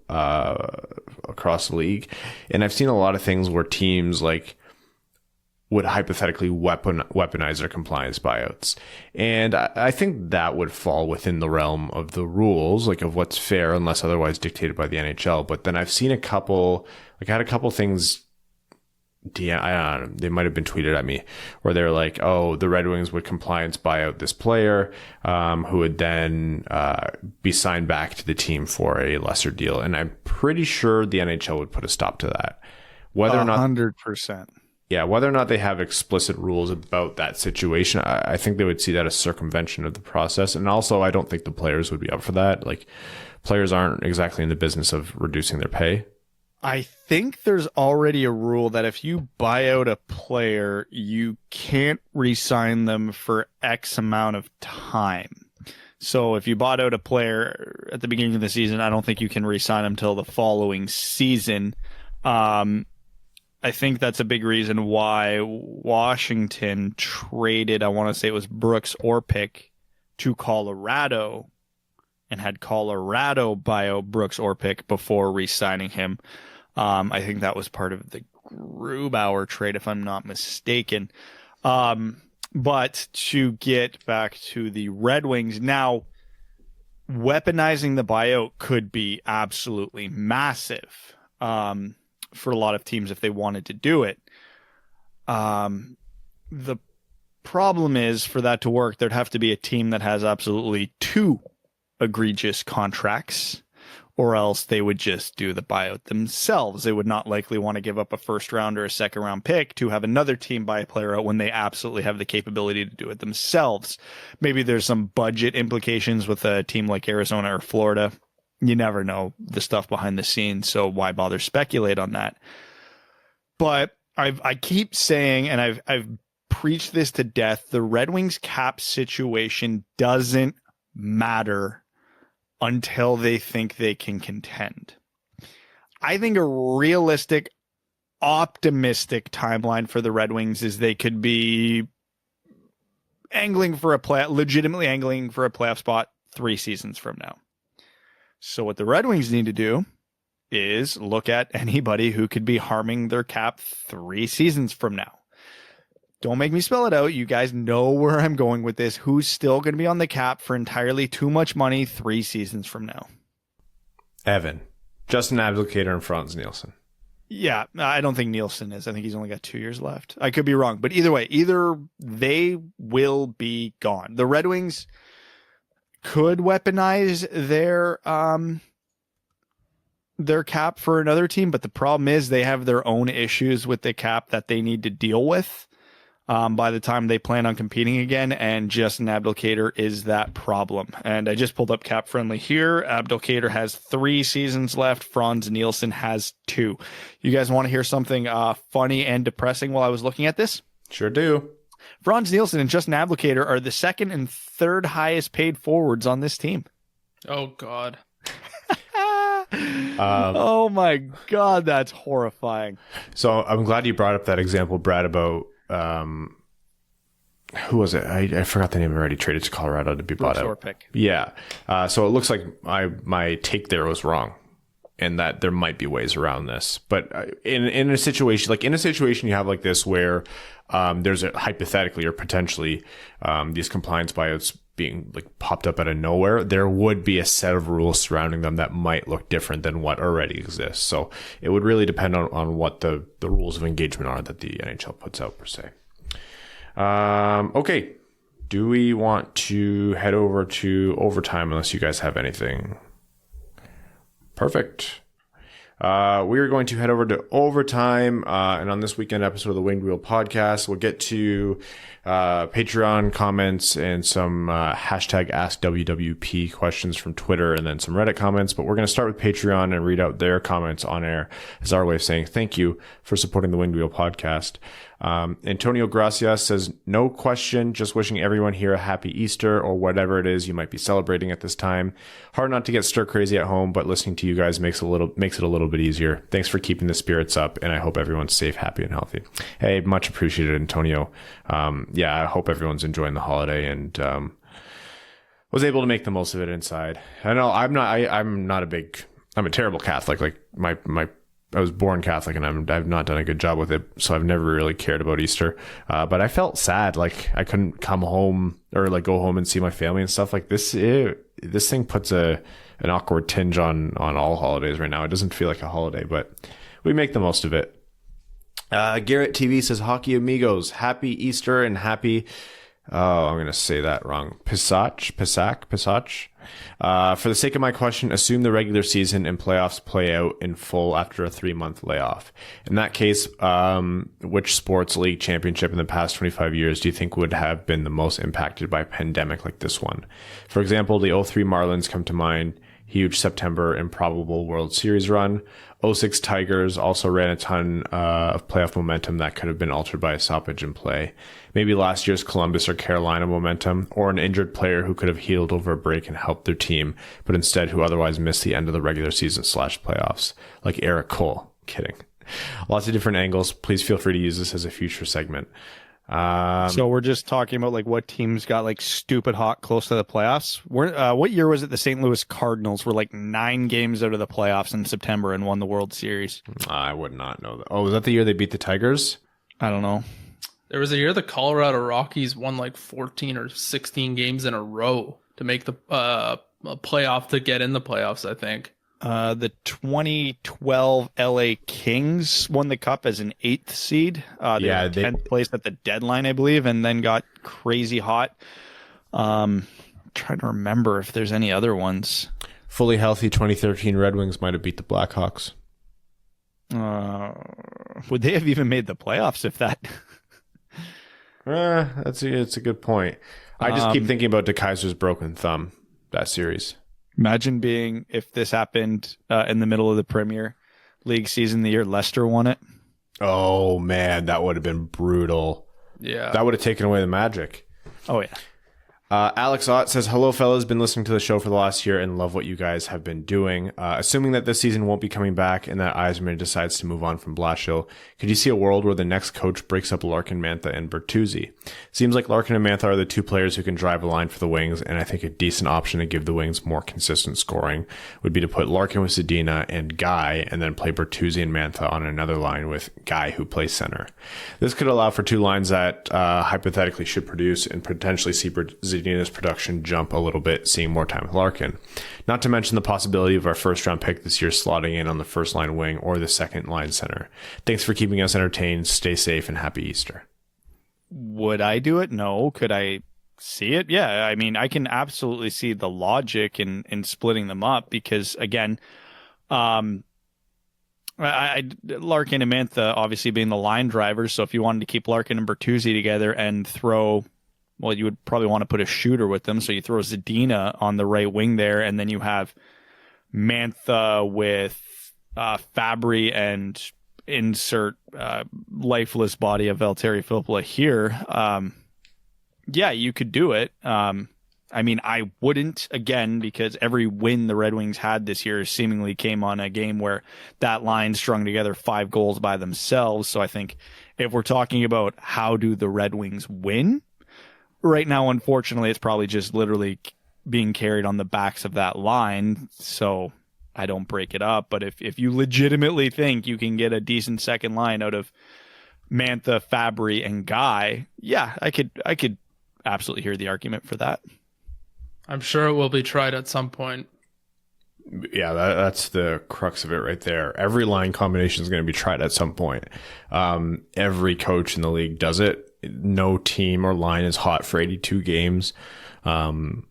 C: across the league, and I've seen a lot of things where teams would hypothetically weaponize their compliance buyouts, and I think that would fall within the realm of the rules, of what's fair unless otherwise dictated by the NHL. But then I've seen a couple things. I don't know, they might have been tweeted at me where they're like, oh, the Red Wings would compliance buy out this player who would then be signed back to the team for a lesser deal. And I'm pretty sure the NHL would put a stop to that. Whether or not
B: 100%.
C: Yeah, whether or not they have explicit rules about that situation, I think they would see that as circumvention of the process. And also, I don't think the players would be up for that. Players aren't exactly in the business of reducing their pay.
B: I think there's already a rule that if you buy out a player, you can't re-sign them for X amount of time. So if you bought out a player at the beginning of the season, I don't think you can re-sign them till the following season. I think that's a big reason why Washington traded, I want to say it was Brooks Orpik, to Colorado, and had Colorado buy out Brooks Orpik before re-signing him. I think that was part of the Grubauer trade, if I'm not mistaken. But to get back to the Red Wings, now weaponizing the buyout could be absolutely massive for a lot of teams if they wanted to do it. The problem is, for that to work, there'd have to be a team that has absolutely two egregious contracts, or else they would just do the buyout themselves. They would not likely want to give up a first round or a second round pick to have another team buy a player out when they absolutely have the capability to do it themselves. Maybe there's some budget implications with a team like Arizona or Florida. You never know the stuff behind the scenes, so why bother speculate on that? But I keep saying, and I've preached this to death, the Red Wings cap situation doesn't matter until they think they can contend. I think a realistic, optimistic timeline for the Red Wings is they could be legitimately angling for a playoff spot 3 seasons from now. So what the Red Wings need to do is look at anybody who could be harming their cap 3 seasons from now. Don't make me spell it out. You guys know where I'm going with this. Who's still going to be on the cap for entirely too much money 3 seasons from now?
C: Evan. Justin Abdelkader and Franz Nielsen.
B: Yeah, I don't think Nielsen is. I think he's only got 2 years left. I could be wrong. But either way, they will be gone. The Red Wings could weaponize their cap for another team, but the problem is they have their own issues with the cap that they need to deal with by the time they plan on competing again, and Justin Abdelkader is that problem. And I just pulled up Cap Friendly here. Abdelkader has 3 seasons left. Franz Nielsen has 2. You guys want to hear something funny and depressing while I was looking at this?
C: Sure do.
B: Franz Nielsen and Justin Abdelkader are the 2nd and 3rd highest paid forwards on this team.
D: Oh, God.
B: Oh, my God. That's horrifying.
C: So I'm glad you brought up that example, Brad, about who was it? I forgot the name already. Traded to Colorado to be bought out.
B: Pick.
C: Yeah. So it looks like my take there was wrong, and that there might be ways around this. But in a situation you have like this where there's hypothetically or potentially these compliance buyouts being like popped up out of nowhere, there would be a set of rules surrounding them that might look different than what already exists. So it would really depend on what the rules of engagement are that the NHL puts out per se. Okay. Do we want to head over to overtime unless you guys have anything? Perfect. We are going to head over to overtime, and on this weekend episode of the Winged Wheel podcast, we'll get to Patreon comments and some hashtag AskWWP questions from Twitter, and then some Reddit comments. But we're going to start with Patreon and read out their comments on air as our way of saying thank you for supporting the Winged Wheel podcast. Antonio Gracias says, no question, just wishing everyone here a happy Easter or whatever it is you might be celebrating at this time. Hard not to get stir crazy at home, but listening to you guys makes it a little bit easier. Thanks for keeping the spirits up, and I hope everyone's safe, happy, and healthy. Hey, much appreciated, Antonio. Yeah, I hope everyone's enjoying the holiday and was able to make the most of it inside. I know I'm a terrible Catholic. Like I was born Catholic, and I've not done a good job with it, so I've never really cared about Easter. But I felt sad, like I couldn't come home or like go home and see my family and stuff like this. This thing puts an awkward tinge on all holidays right now. It doesn't feel like a holiday, but we make the most of it. Garrett TV says, Hockey Amigos, happy Easter and happy... Oh, I'm going to say that wrong. Pisach. For the sake of my question, assume the regular season and playoffs play out in full after a 3-month layoff. In that case, which sports league championship in the past 25 years do you think would have been the most impacted by a pandemic like this one? For example, the 03 Marlins come to mind. Huge September improbable World Series run. 06 Tigers also ran a ton of playoff momentum that could have been altered by a stoppage in play. Maybe last year's Columbus or Carolina momentum, or an injured player who could have healed over a break and helped their team, but instead who otherwise missed the end of the regular season / playoffs, like Eric Cole. Kidding. Lots of different angles. Please feel free to use this as a future segment.
B: So we're just talking about like what teams got like stupid hot close to the playoffs. What year was it? The St. Louis Cardinals were like 9 games out of the playoffs in September and won the World Series.
C: I would not know that. Oh, was that the year they beat the Tigers?
B: I don't know.
D: There was a year the Colorado Rockies won like 14 or 16 games in a row to make the playoff to get in the playoffs, I think.
B: The 2012 LA Kings won the cup as an 8th seed. They were 10th place at the deadline, I believe, and then got crazy hot. Trying to remember if there's any other ones.
C: Fully healthy 2013 Red Wings might have beat the Blackhawks.
B: Would they have even made the playoffs if that?
C: That's a good point. I just keep thinking about DeKaiser's broken thumb, that series.
B: Imagine if this happened in the middle of the Premier League season, the year Leicester won it.
C: Oh, man, that would have been brutal.
D: Yeah.
C: That would have taken away the magic.
B: Oh, yeah.
C: Alex Ott says, hello, fellas. Been listening to the show for the last year and love what you guys have been doing. Assuming that this season won't be coming back and that Yzerman decides to move on from Blashill, could you see a world where the next coach breaks up Larkin, Mantha, and Bertuzzi? Seems like Larkin and Mantha are the two players who can drive a line for the Wings, and I think a decent option to give the Wings more consistent scoring would be to put Larkin with Zadina and Guy, and then play Bertuzzi and Mantha on another line with Guy, who plays center. This could allow for two lines that hypothetically should produce and potentially see Zadina's production jump a little bit, seeing more time with Larkin. Not to mention the possibility of our first round pick this year slotting in on the first line wing or the second line center. Thanks for keeping us entertained. Stay safe and happy Easter.
B: Would I do it? No. Could I see it? Yeah. I mean, I can absolutely see the logic in splitting them up because, again, Larkin and Mantha obviously being the line drivers. So if you wanted to keep Larkin and Bertuzzi together and throw, well, you would probably want to put a shooter with them. So you throw Zadina on the right wing there, and then you have Mantha with Fabry and insert lifeless body of Valtteri Filppula here. Yeah, you could do it. I mean, I wouldn't, again, because every win the Red Wings had this year seemingly came on a game where that line strung together 5 goals by themselves. So I think if we're talking about how do the Red Wings win, right now, unfortunately, it's probably just literally being carried on the backs of that line. So I don't break it up. But if you legitimately think you can get a decent second line out of Mantha, Fabry, and Guy, yeah, I could absolutely hear the argument for that.
C: I'm sure it will be tried at some point. Yeah, that's the crux of it right there. Every line combination is going to be tried at some point. Every coach in the league does it. No team or line is hot for 82 games. In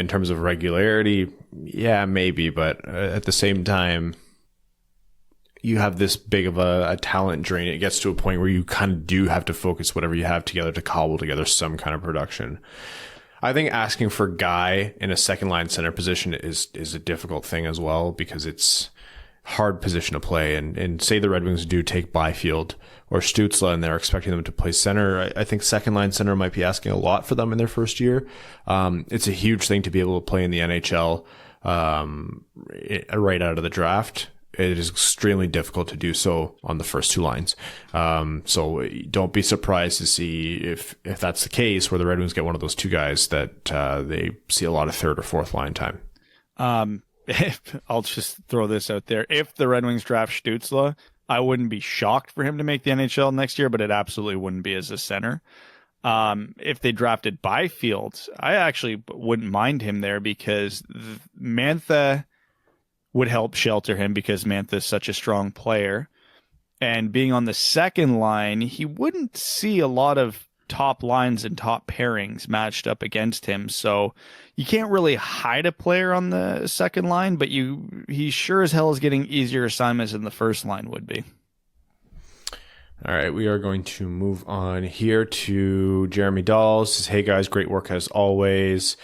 C: terms of regularity, yeah, maybe. But at the same time, you have this big of a talent drain. It gets to a point where you kind of do have to focus whatever you have together to cobble together some kind of production. I think asking for Guy in a second line center position is a difficult thing as well, because it's hard position to play. And say the Red Wings do take Byfield or Stützle and they're expecting them to play center, I think second line center might be asking a lot for them in their first year. It's a huge thing to be able to play in the NHL right out of the draft. It is extremely difficult to do so on the first two lines. So don't be surprised to see if that's the case, where the Red Wings get one of those two guys that they see a lot of third or fourth line time.
B: I'll just throw this out there. If the Red Wings draft Stützle, I wouldn't be shocked for him to make the NHL next year, but it absolutely wouldn't be as a center. If they drafted Byfield, I actually wouldn't mind him there, because Mantha would help shelter him because Mantha is such a strong player. And being on the second line, he wouldn't see a lot of top lines and top pairings matched up against him. So you can't really hide a player on the second line, but he sure as hell is getting easier assignments than the first line would be.
C: All right, we are going to move on here to Jeremy Dawes. Says, hey guys, great work as always.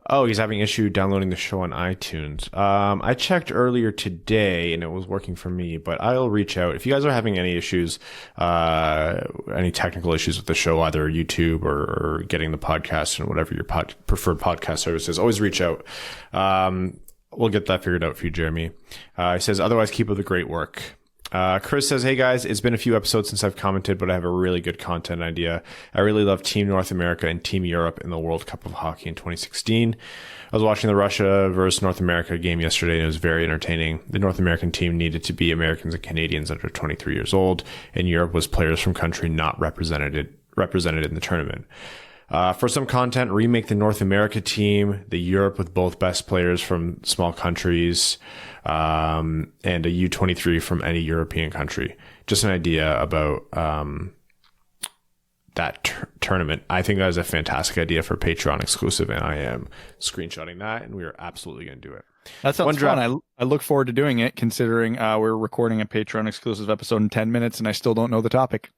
C: Oh, he's having issue downloading the show on iTunes. I checked earlier today and it was working for me, but I'll reach out. If you guys are having any issues, any technical issues with the show, either YouTube or getting the podcast and whatever your preferred podcast service is, always reach out. We'll get that figured out for you, Jeremy. He says, otherwise, keep up the great work. Chris says, hey guys, it's been a few episodes since I've commented, but I have a really good content idea. I really love Team North America and Team Europe in the World Cup of Hockey in 2016. I was watching the Russia versus North America game yesterday, and it was very entertaining. The North American team needed to be Americans and Canadians under 23 years old, and Europe was players from country not represented in the tournament. For some content, remake the North America team, the Europe with both best players from small countries, and a U23 from any European country. Just an idea about that tournament. I think that is a fantastic idea for Patreon exclusive, and I am screenshotting that, and we are absolutely going to do it.
B: That sounds fun. I look forward to doing it, considering we're recording a Patreon exclusive episode in 10 minutes, and I still don't know the topic.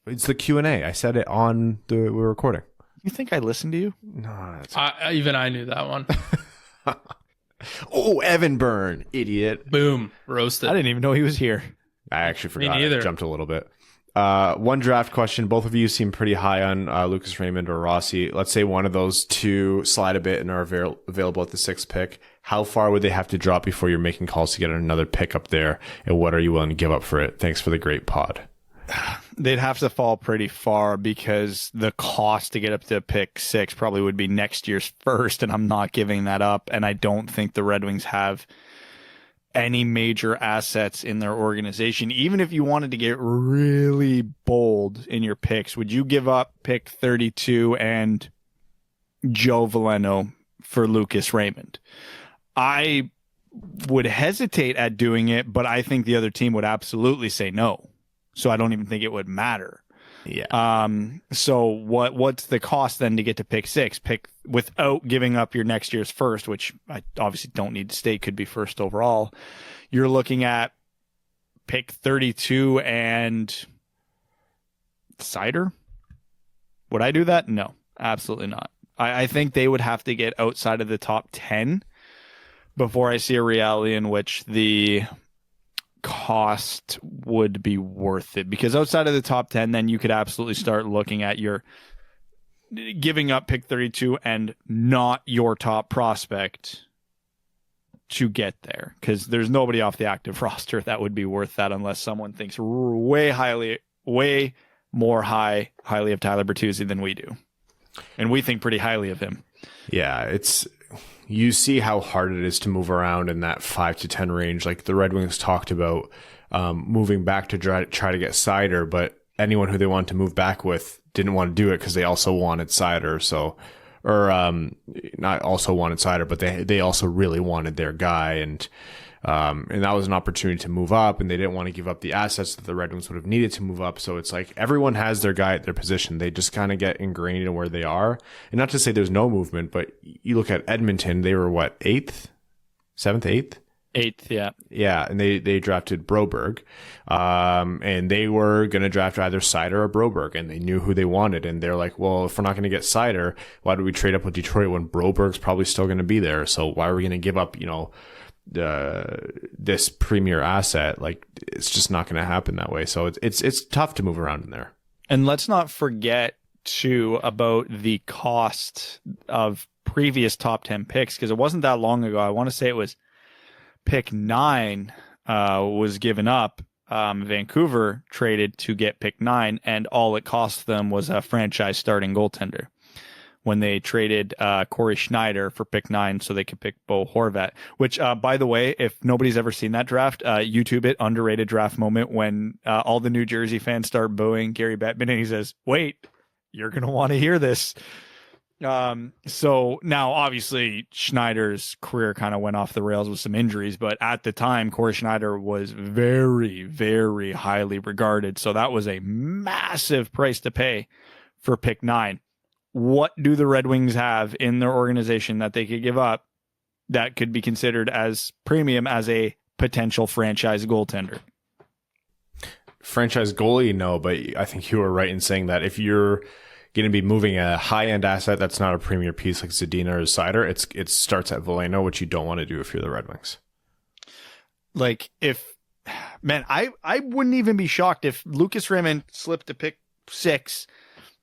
C: It's the Q&A. I said it on we're recording.
B: You think I listened to you?
C: No,
D: even I knew that one.
C: Oh, Evan Byrne, idiot.
D: Boom, roasted.
B: I didn't even know he was here.
C: I actually forgot. I jumped a little bit. One draft question. Both of you seem pretty high on Lucas Raymond or Rossi. Let's say one of those two slide a bit and are available at the 6th pick. How far would they have to drop before you're making calls to get another pick up there? And what are you willing to give up for it? Thanks for the great pod.
B: They'd have to fall pretty far because the cost to get up to pick 6 probably would be next year's first, and I'm not giving that up. And I don't think the Red Wings have any major assets in their organization. Even if you wanted to get really bold in your picks, would you give up pick 32 and Joe Veleno for Lucas Raymond? I would hesitate at doing it, but I think the other team would absolutely say no. So I don't even think it would matter.
C: Yeah.
B: So what's the cost then to get to pick 6? Pick without giving up your next year's first, which I obviously don't need to stay, could be first overall. You're looking at pick 32 and Cider. Would I do that? No, absolutely not. I think they would have to get outside of the top 10 before I see a reality in which the cost would be worth it, because outside of the top 10, then you could absolutely start looking at your giving up pick 32 and not your top prospect to get there, because there's nobody off the active roster that would be worth that unless someone thinks way more highly of Tyler Bertuzzi than we do, and we think pretty highly of him.
C: Yeah, you see how hard it is to move around in that 5 to 10 range. Like the Red Wings talked about moving back to try to get Cider, but anyone who they wanted to move back with didn't want to do it because they also wanted Cider. Not also wanted Cider, but they also really wanted their guy. And that was an opportunity to move up, and they didn't want to give up the assets that the Red Wings would have needed to move up. So it's like everyone has their guy at their position. They just kind of get ingrained in where they are. And not to say there's no movement, but you look at Edmonton, they were what, 8th? 7th, 8th?
B: 8th, yeah.
C: Yeah, and they drafted Broberg. And they were going to draft either Cider or Broberg, and they knew who they wanted. And they're like, well, if we're not going to get Cider, why do we trade up with Detroit when Broberg's probably still going to be there? So why are we going to give up, this premier asset? Like, it's just not going to happen that way. So it's tough to move around in there.
B: And let's not forget too about the cost of previous top 10 picks, because it wasn't that long ago. I want to say it was pick 9 was given up. Vancouver traded to get pick 9, and all it cost them was a franchise starting goaltender when they traded Corey Schneider for pick 9 so they could pick Bo Horvat, which, by the way, if nobody's ever seen that draft, YouTube it, underrated draft moment when all the New Jersey fans start booing Gary Bettman, and he says, wait, you're going to want to hear this. So now, obviously, Schneider's career kind of went off the rails with some injuries, but at the time, Corey Schneider was very, very highly regarded. So that was a massive price to pay for pick 9. What do the Red Wings have in their organization that they could give up that could be considered as premium as a potential franchise goaltender?
C: Franchise goalie, no, but I think you were right in saying that if you're going to be moving a high-end asset that's not a premier piece like Zadina or Cider, it starts at Veleno, which you don't want to do if you're the Red Wings.
B: Like, I wouldn't even be shocked if Lucas Raymond slipped to pick 6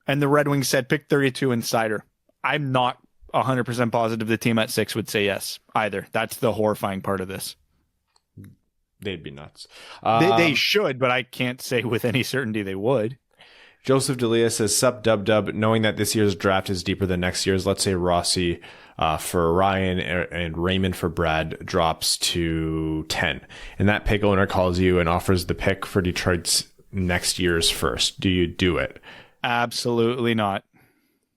B: and the Red Wings said pick 32 and Cider. I'm not 100% positive the team at 6 would say yes either. That's the horrifying part of this.
C: They'd be nuts.
B: They should, but I can't say with any certainty they would.
C: Joseph D'Elia says, sup dub, knowing that this year's draft is deeper than next year's, let's say Rossi for Ryan and Raymond for Brad drops to 10. And that pick owner calls you and offers the pick for Detroit's next year's first. Do you do it?
B: Absolutely not.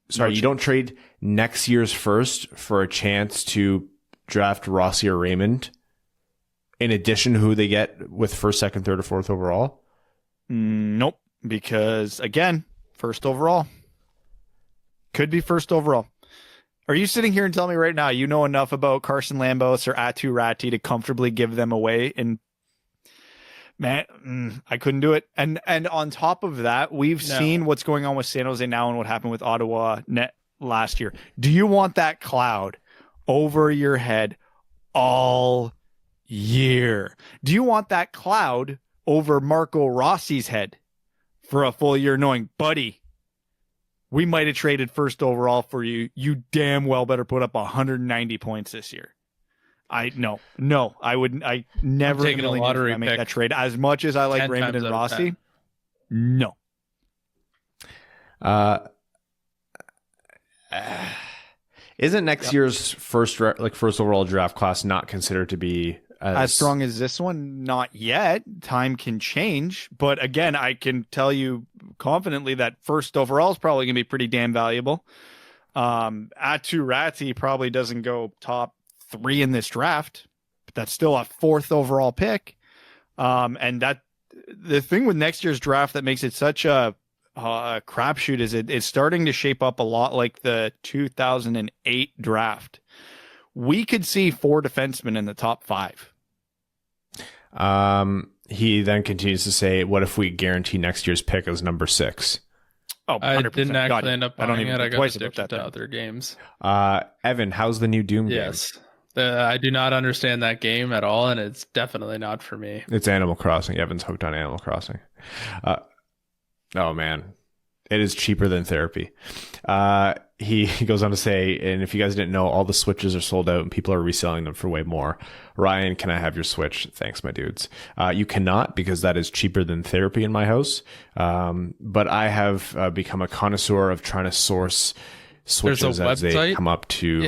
C: Sorry, you don't trade next year's first for a chance to draft Rossi or Raymond in addition to who they get with first, second, third, or fourth overall?
B: Nope. Because, again, first overall. Could be first overall. Are you sitting here and telling me right now you know enough about Carson Lambos or Atu Ratti to comfortably give them away? And, man, I couldn't do it. And on top of that, we've seen what's going on with San Jose now and what happened with Ottawa last year. Do you want that cloud over your head all year? Do you want that cloud over Marco Rossi's head for a full year knowing, buddy, we might have traded first overall for you. You damn well better put up 190 points this year. I wouldn't. I never
D: taking a lottery
B: make
D: pick
B: that trade. As much as I like Raymond and Rossi, no.
C: Isn't next year's first overall draft class not considered to be
B: as strong as this one? Not yet. Time can change, but again, I can tell you confidently that first overall is probably going to be pretty damn valuable. Atu Ratti probably doesn't go top 3 in this draft, but that's still a 4th overall pick. And that the thing with next year's draft that makes it such a crapshoot is it's starting to shape up a lot like the 2008 draft. We could see 4 defensemen in the top 5.
C: He then continues to say, what if we guarantee next year's pick as number 6?
D: Oh, 100%. I didn't actually end up buying it. I got addicted to
B: thing.
D: other games.
C: Evan, how's the new Doom game?
D: Yes. I do not understand that game at all, and it's definitely not for me.
C: It's Animal Crossing. Evan's hooked on Animal Crossing. Oh, man. It is cheaper than therapy. He goes on to say, and if you guys didn't know, all the Switches are sold out and people are reselling them for way more. Ryan, can I have your Switch? Thanks, my dudes. You cannot, because that is cheaper than therapy in my house. But I have become a connoisseur of trying to source Switches as they come up to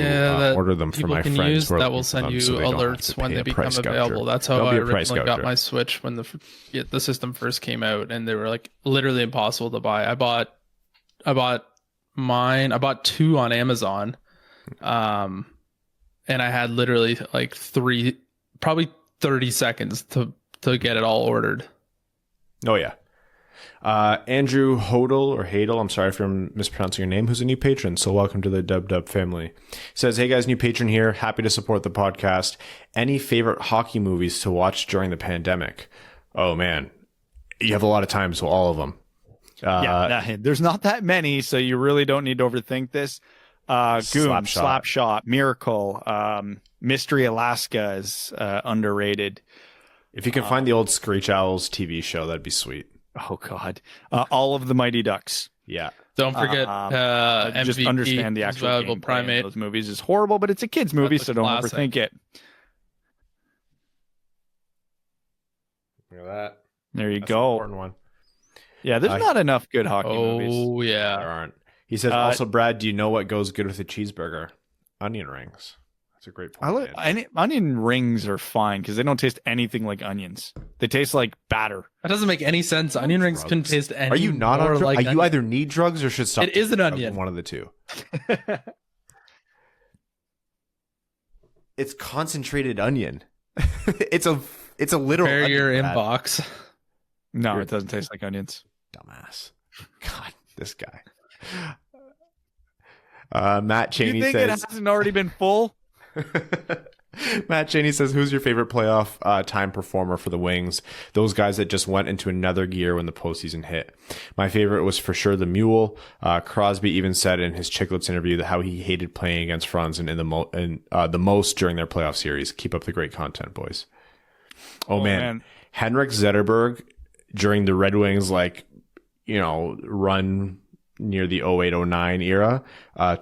C: order them for my friends.
D: That will send you alerts when they become available. That's how I originally got my Switch when the system first came out, and they were like literally impossible to buy. I bought mine. I bought 2 on Amazon, and I had literally like probably 30 seconds to get it all ordered.
C: Oh yeah. Andrew Hadel, I'm sorry if I'm mispronouncing your name, who's a new patron, so welcome to the Dub family. Says, hey guys, new patron here, happy to support the podcast. Any favorite hockey movies to watch during the pandemic? Oh man, you have a lot of time, so all of them.
B: There's not that many, so you really don't need to overthink this. Goon, Slapshot, Miracle, Mystery Alaska is underrated.
C: If you can find the old Screech Owls TV show, that'd be sweet.
B: Oh God! All of the Mighty Ducks.
C: Yeah.
D: Don't forget MVP,
B: just understand the actual valuable primate. Those movies is horrible, but it's a kids movie, so don't overthink it.
C: Look at that.
B: There you
C: That's
B: go.
C: An important one.
B: Yeah, there's not enough good hockey movies.
D: Oh yeah,
C: there aren't. He says, also, Brad, do you know what goes good with a cheeseburger? Onion rings. That's a great point.
B: Onion rings are fine because they don't taste anything like onions. They taste like batter.
D: That doesn't make any sense. Onion rings couldn't taste any.
C: Are you not on drugs?
D: Like
C: you either need drugs or should stop?
D: It is an onion.
C: One of the two. It's concentrated onion. It's a literal.
D: Prepare your inbox.
B: No, it doesn't taste like onions.
C: Dumbass. God, this guy. Matt Cheney
B: says,
C: it
B: hasn't already been full?
C: Matt Cheney says, who's your favorite playoff time performer for the Wings? Those guys that just went into another gear when the postseason hit. My favorite was for sure the Mule. Crosby even said in his Chicklets interview that how he hated playing against Franzen the most during their playoff series. Keep up the great content, boys. Oh man. Henrik Zetterberg during the Red Wings run near the 08-09 era,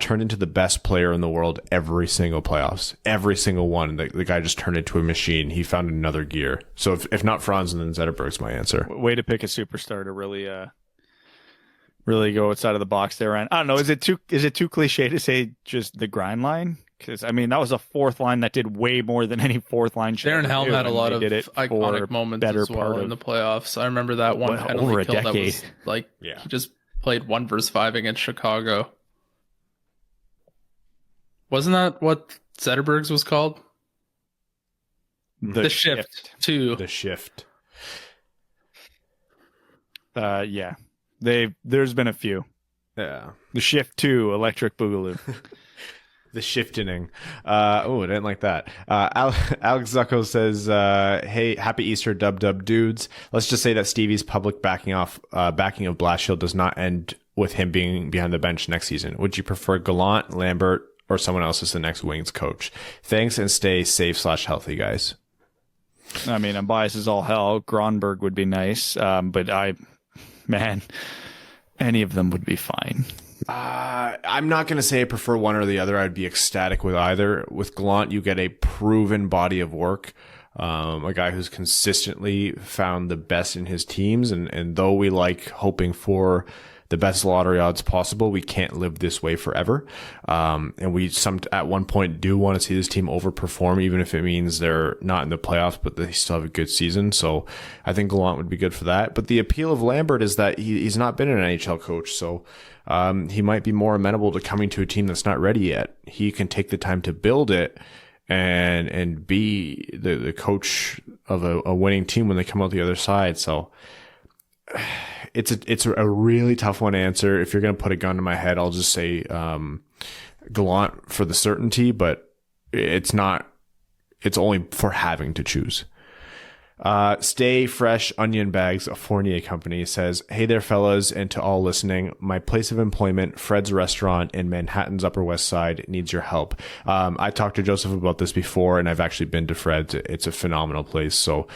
C: turned into the best player in the world every single playoffs. Every single one. The guy just turned into a machine. He found another gear. So if not Franzen, then Zetterberg's my answer.
B: Way to pick a superstar to really go outside of the box there. And I don't know, is it too cliche to say just the grind line? Because I mean, that was a fourth line that did way more than any fourth line should.
D: Darren Helm had a lot of iconic moments as well in the playoffs. I remember that one penalty kill that was he just played 1-5 against Chicago. Wasn't that what Zetterberg's was called? The Shift 2.
C: The Shift.
B: Yeah. There's been a few.
C: Yeah.
B: The Shift 2, Electric Boogaloo.
C: The shifting. I didn't like that. Alex Zucco says, hey, happy Easter, dub dudes. Let's just say that Stevie's public backing of Blashill does not end with him being behind the bench next season. Would you prefer Gallant, Lambert, or someone else as the next Wings coach? Thanks and stay safe/healthy, guys.
B: I mean, I'm biased as all hell. Gronberg would be nice, but man, any of them would be fine.
C: I'm not going to say I prefer one or the other. I'd be ecstatic with either. With Gallant, you get a proven body of work. A guy who's consistently found the best in his teams. And though we like hoping for the best lottery odds possible, we can't live this way forever. And we at one point do want to see this team overperform, even if it means they're not in the playoffs, but they still have a good season. So I think Gallant would be good for that. But the appeal of Lambert is that he's not been an NHL coach. So he might be more amenable to coming to a team that's not ready yet. He can take the time to build it and be the coach of a winning team when they come out the other side. So it's a really tough one to answer. If you're going to put a gun to my head, I'll just say Gallant for the certainty, but it's only for having to choose. Stay Fresh Onion Bags, a Fournier company, says, "Hey there, fellas, and to all listening. My place of employment, Fred's Restaurant in Manhattan's Upper West Side, needs your help." I talked to Joseph about this before, and I've actually been to Fred's. It's a phenomenal place. So,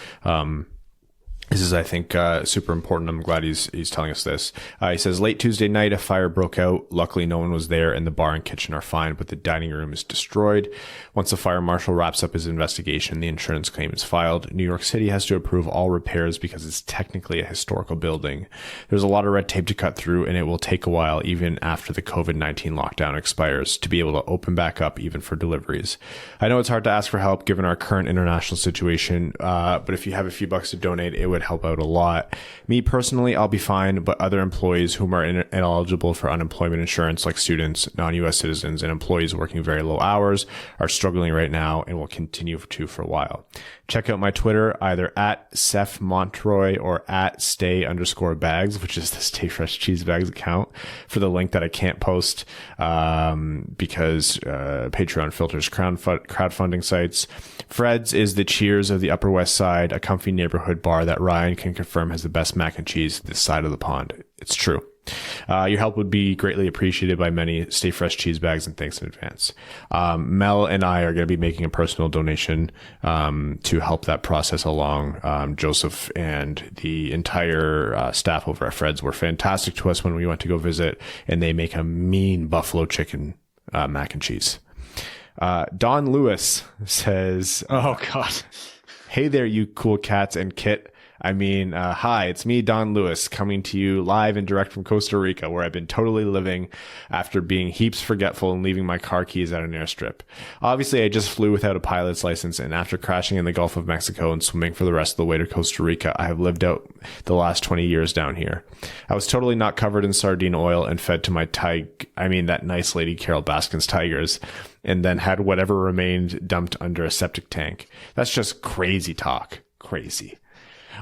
C: this is, I think, super important. I'm glad he's telling us this. He says, "Late Tuesday night, a fire broke out. Luckily, no one was there, and the bar and kitchen are fine, but the dining room is destroyed. Once the fire marshal wraps up his investigation, the insurance claim is filed. New York City has to approve all repairs because it's technically a historical building. There's a lot of red tape to cut through, and it will take a while, even after the COVID-19 lockdown expires, to be able to open back up even for deliveries. I know it's hard to ask for help given our current international situation, but if you have a few bucks to donate, it would help out a lot. Me personally, I'll be fine, but other employees whom are ineligible for unemployment insurance, like students, non-U.S. citizens, and employees working very low hours, are struggling right now and will continue to for a while. Check out my Twitter, either at Seth Montroy or at stay_bags, which is the Stay Fresh Cheese Bags account, for the link that I can't post because Patreon filters crowdfunding sites. Fred's is the Cheers of the Upper West Side, a comfy neighborhood bar that Ryan can confirm has the best mac and cheese this side of the pond. It's true. Your help would be greatly appreciated by many. Stay Fresh Cheese Bags, and thanks in advance. Mel and I are going to be making a personal donation to help that process along. Joseph and the entire staff over at Fred's were fantastic to us when we went to go visit, and they make a mean buffalo chicken mac and cheese. Don Lewis says, "Oh God, hey there, you cool cats and Kit. Hi, it's me, Don Lewis, coming to you live and direct from Costa Rica, where I've been totally living after being heaps forgetful and leaving my car keys at an airstrip. Obviously, I just flew without a pilot's license, and after crashing in the Gulf of Mexico and swimming for the rest of the way to Costa Rica, I have lived out the last 20 years down here. I was totally not covered in sardine oil and fed to my that nice lady Carol Baskin's tigers, and then had whatever remained dumped under a septic tank. That's just crazy talk. Crazy.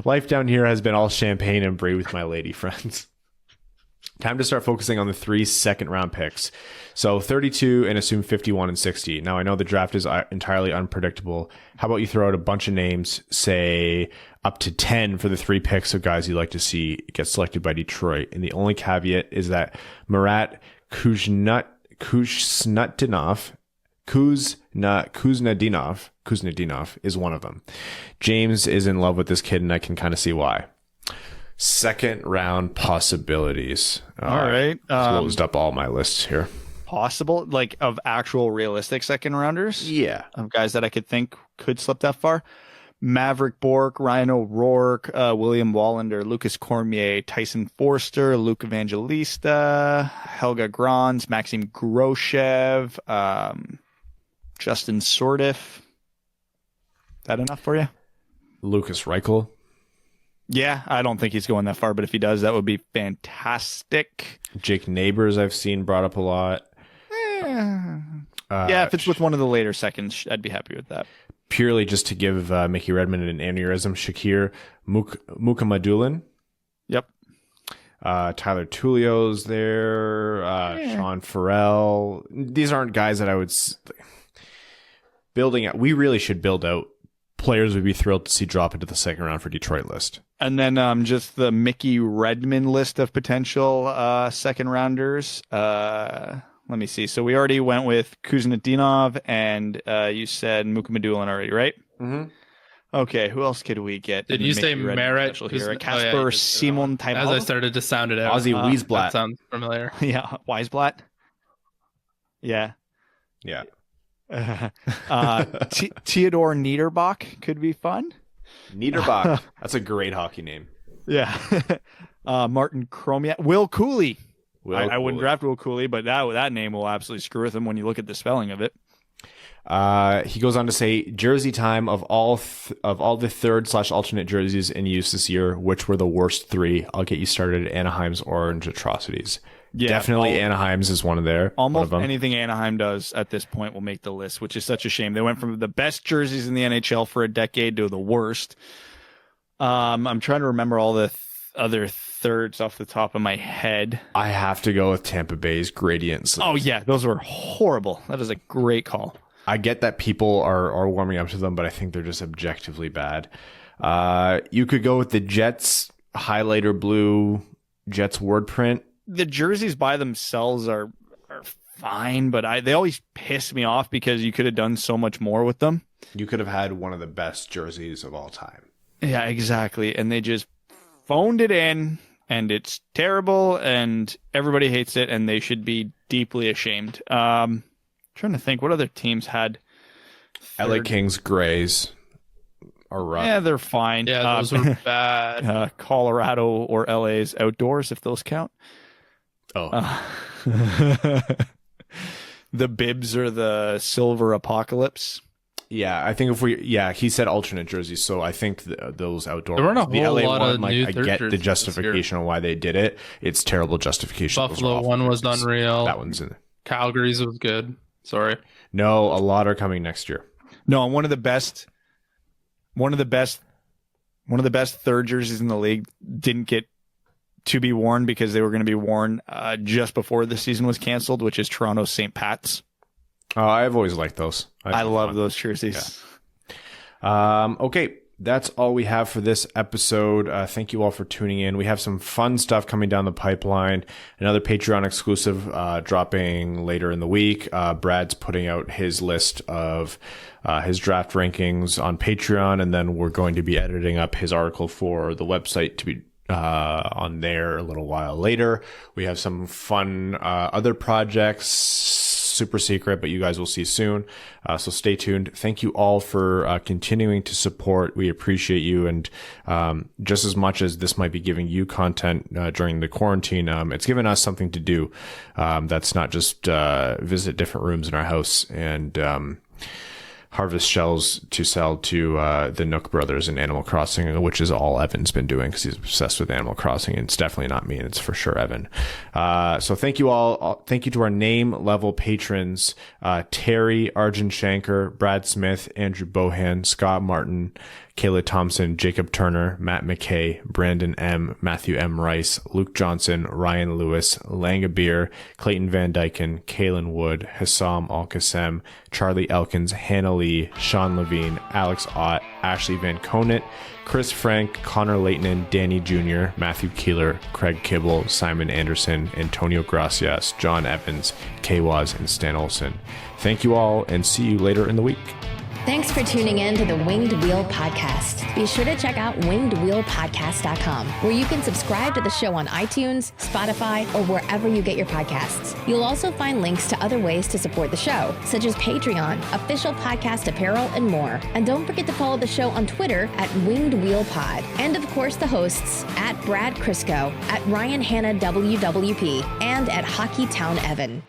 C: Life down here has been all champagne and brie with my lady friends. Time to start focusing on the 3 second-round picks. So 32 and assume 51 and 60. Now, I know the draft is entirely unpredictable. How about you throw out a bunch of names, say up to 10 for the 3 picks of guys you'd like to see get selected by Detroit. And the only caveat is that Marat Kuznetsov is one of them. James is in love with this kid, and I can kind of see why. Second round possibilities.
B: All right.
C: Closed up all my lists here.
B: Possible, like of actual realistic second rounders?
C: Yeah.
B: Of guys that I could think could slip that far. Maverick Bork, Ryan O'Rourke, William Wallander, Lucas Cormier, Tyson Forster, Luke Evangelista, Helga Grans, Maxim Groshev, Justin Sordiff. That enough for you?
C: Lucas Reichel.
B: Yeah, I don't think he's going that far, but if he does, that would be fantastic. Jake
C: Neighbors I've seen brought up a lot.
B: Yeah, if it's with one of the later seconds, I'd be happy with that.
C: Purely just to give Mickey Redmond an aneurysm. Shakir Mukhamadullin.
B: Yep.
C: Tyler Tullio's there. Sean Farrell. These aren't guys that I would... building out. We really should build out players we'd be thrilled to see drop into the second round for Detroit list.
B: And then just the Mickey Redmond list of potential second rounders. Let me see. So we already went with Kuznetsov, and you said Mukhamadullin already, right?
C: Mm-hmm.
B: Okay, who else could we get?
D: Did you say Merritt?
B: Casper Simon type.
D: As I started to sound it out.
C: Ozzy Wiesblatt.
D: That sounds familiar.
B: Yeah, Wiesblatt. Yeah.
C: Yeah.
B: Theodor Niederbach could be fun.
C: Niederbach. That's a great hockey name.
B: Yeah. Martin Chromiak. Will Cooley. I wouldn't
C: Cooley.
B: draft Will Cooley, but that name will absolutely screw with him when you look at the spelling of it.
C: He goes on to say, jersey time of all the third/alternate jerseys in use this year, which were the worst 3? I'll get you started at Anaheim's Orange Atrocities. Yeah, definitely Anaheim's is one of them.
B: Anything Anaheim does at this point will make the list, which is such a shame. They went from the best jerseys in the NHL for a decade to the worst. I'm trying to remember all the other thirds off the top of my head.
C: I have to go with Tampa Bay's Gradients.
B: Oh yeah, those were horrible. That is a great call.
C: I get that people are warming up to them, but I think they're just objectively bad. You could go with the Jets highlighter blue Jets word print.
B: The jerseys by themselves are fine, but they always piss me off because you could have done so much more with them.
C: You could have had one of the best jerseys of all time.
B: Yeah, exactly. And they just phoned it in, and it's terrible, and everybody hates it, and they should be deeply ashamed. Trying to think what other teams had.
C: LA Kings grays are rough.
B: Yeah, they're fine.
D: Yeah, those were bad.
B: Colorado or LA's outdoors, if those count.
C: Oh.
B: The bibs are the silver apocalypse.
C: Yeah, I think he said alternate jerseys, so I think those outdoor.
D: There weren't a whole
C: LA
D: lot
C: one,
D: of
C: like,
D: new
C: I get the justification on why they did it. It's terrible justification.
D: Buffalo one was unreal.
C: That one's in.
D: Calgary's was good. Sorry.
C: No, a lot are coming next year.
B: No, one of the best third jerseys in the league didn't get to be worn because they were going to be worn just before the season was canceled, which is Toronto's St. Pat's.
C: Oh, I've always liked those.
B: I love those jerseys.
C: Yeah. Okay, that's all we have for this episode. Thank you all for tuning in. We have some fun stuff coming down the pipeline. Another Patreon exclusive dropping later in the week. Brad's putting out his list of his draft rankings on Patreon, and then we're going to be editing up his article for the website to be on there a little while later. We have some fun other projects, super secret, but you guys will see soon. So stay tuned. Thank you all for continuing to support. We appreciate you. And just as much as this might be giving you content during the quarantine, it's given us something to do. That's not just visit different rooms in our house and harvest shells to sell to the Nook brothers in Animal Crossing, which is all Evan's been doing because he's obsessed with Animal Crossing, and it's definitely not me, and it's for sure Evan. So thank you all. Thank you to our name level patrons, Terry, Arjun Shankar, Brad Smith, Andrew Bohan, Scott Martin, Kayla Thompson, Jacob Turner, Matt McKay, Brandon M., Matthew M. Rice, Luke Johnson, Ryan Lewis, Langabir, Clayton Van Dyken, Kaylin Wood, Hassam Al-Qassem, Charlie Elkins, Hannah Lee, Sean Levine, Alex Ott, Ashley Van Conant, Chris Frank, Connor Leighton, Danny Jr., Matthew Keeler, Craig Kibble, Simon Anderson, Antonio Gracias, John Evans, K-Waz, and Stan Olson. Thank you all, and see you later in the week.
A: Thanks for tuning in to the Winged Wheel Podcast. Be sure to check out wingedwheelpodcast.com, where you can subscribe to the show on iTunes, Spotify, or wherever you get your podcasts. You'll also find links to other ways to support the show, such as Patreon, official podcast apparel, and more. And don't forget to follow the show on Twitter at Winged Wheel Pod. And of course, the hosts at Brad Crisco, at Ryan Hanna WWP, and at Hockey Town Evan.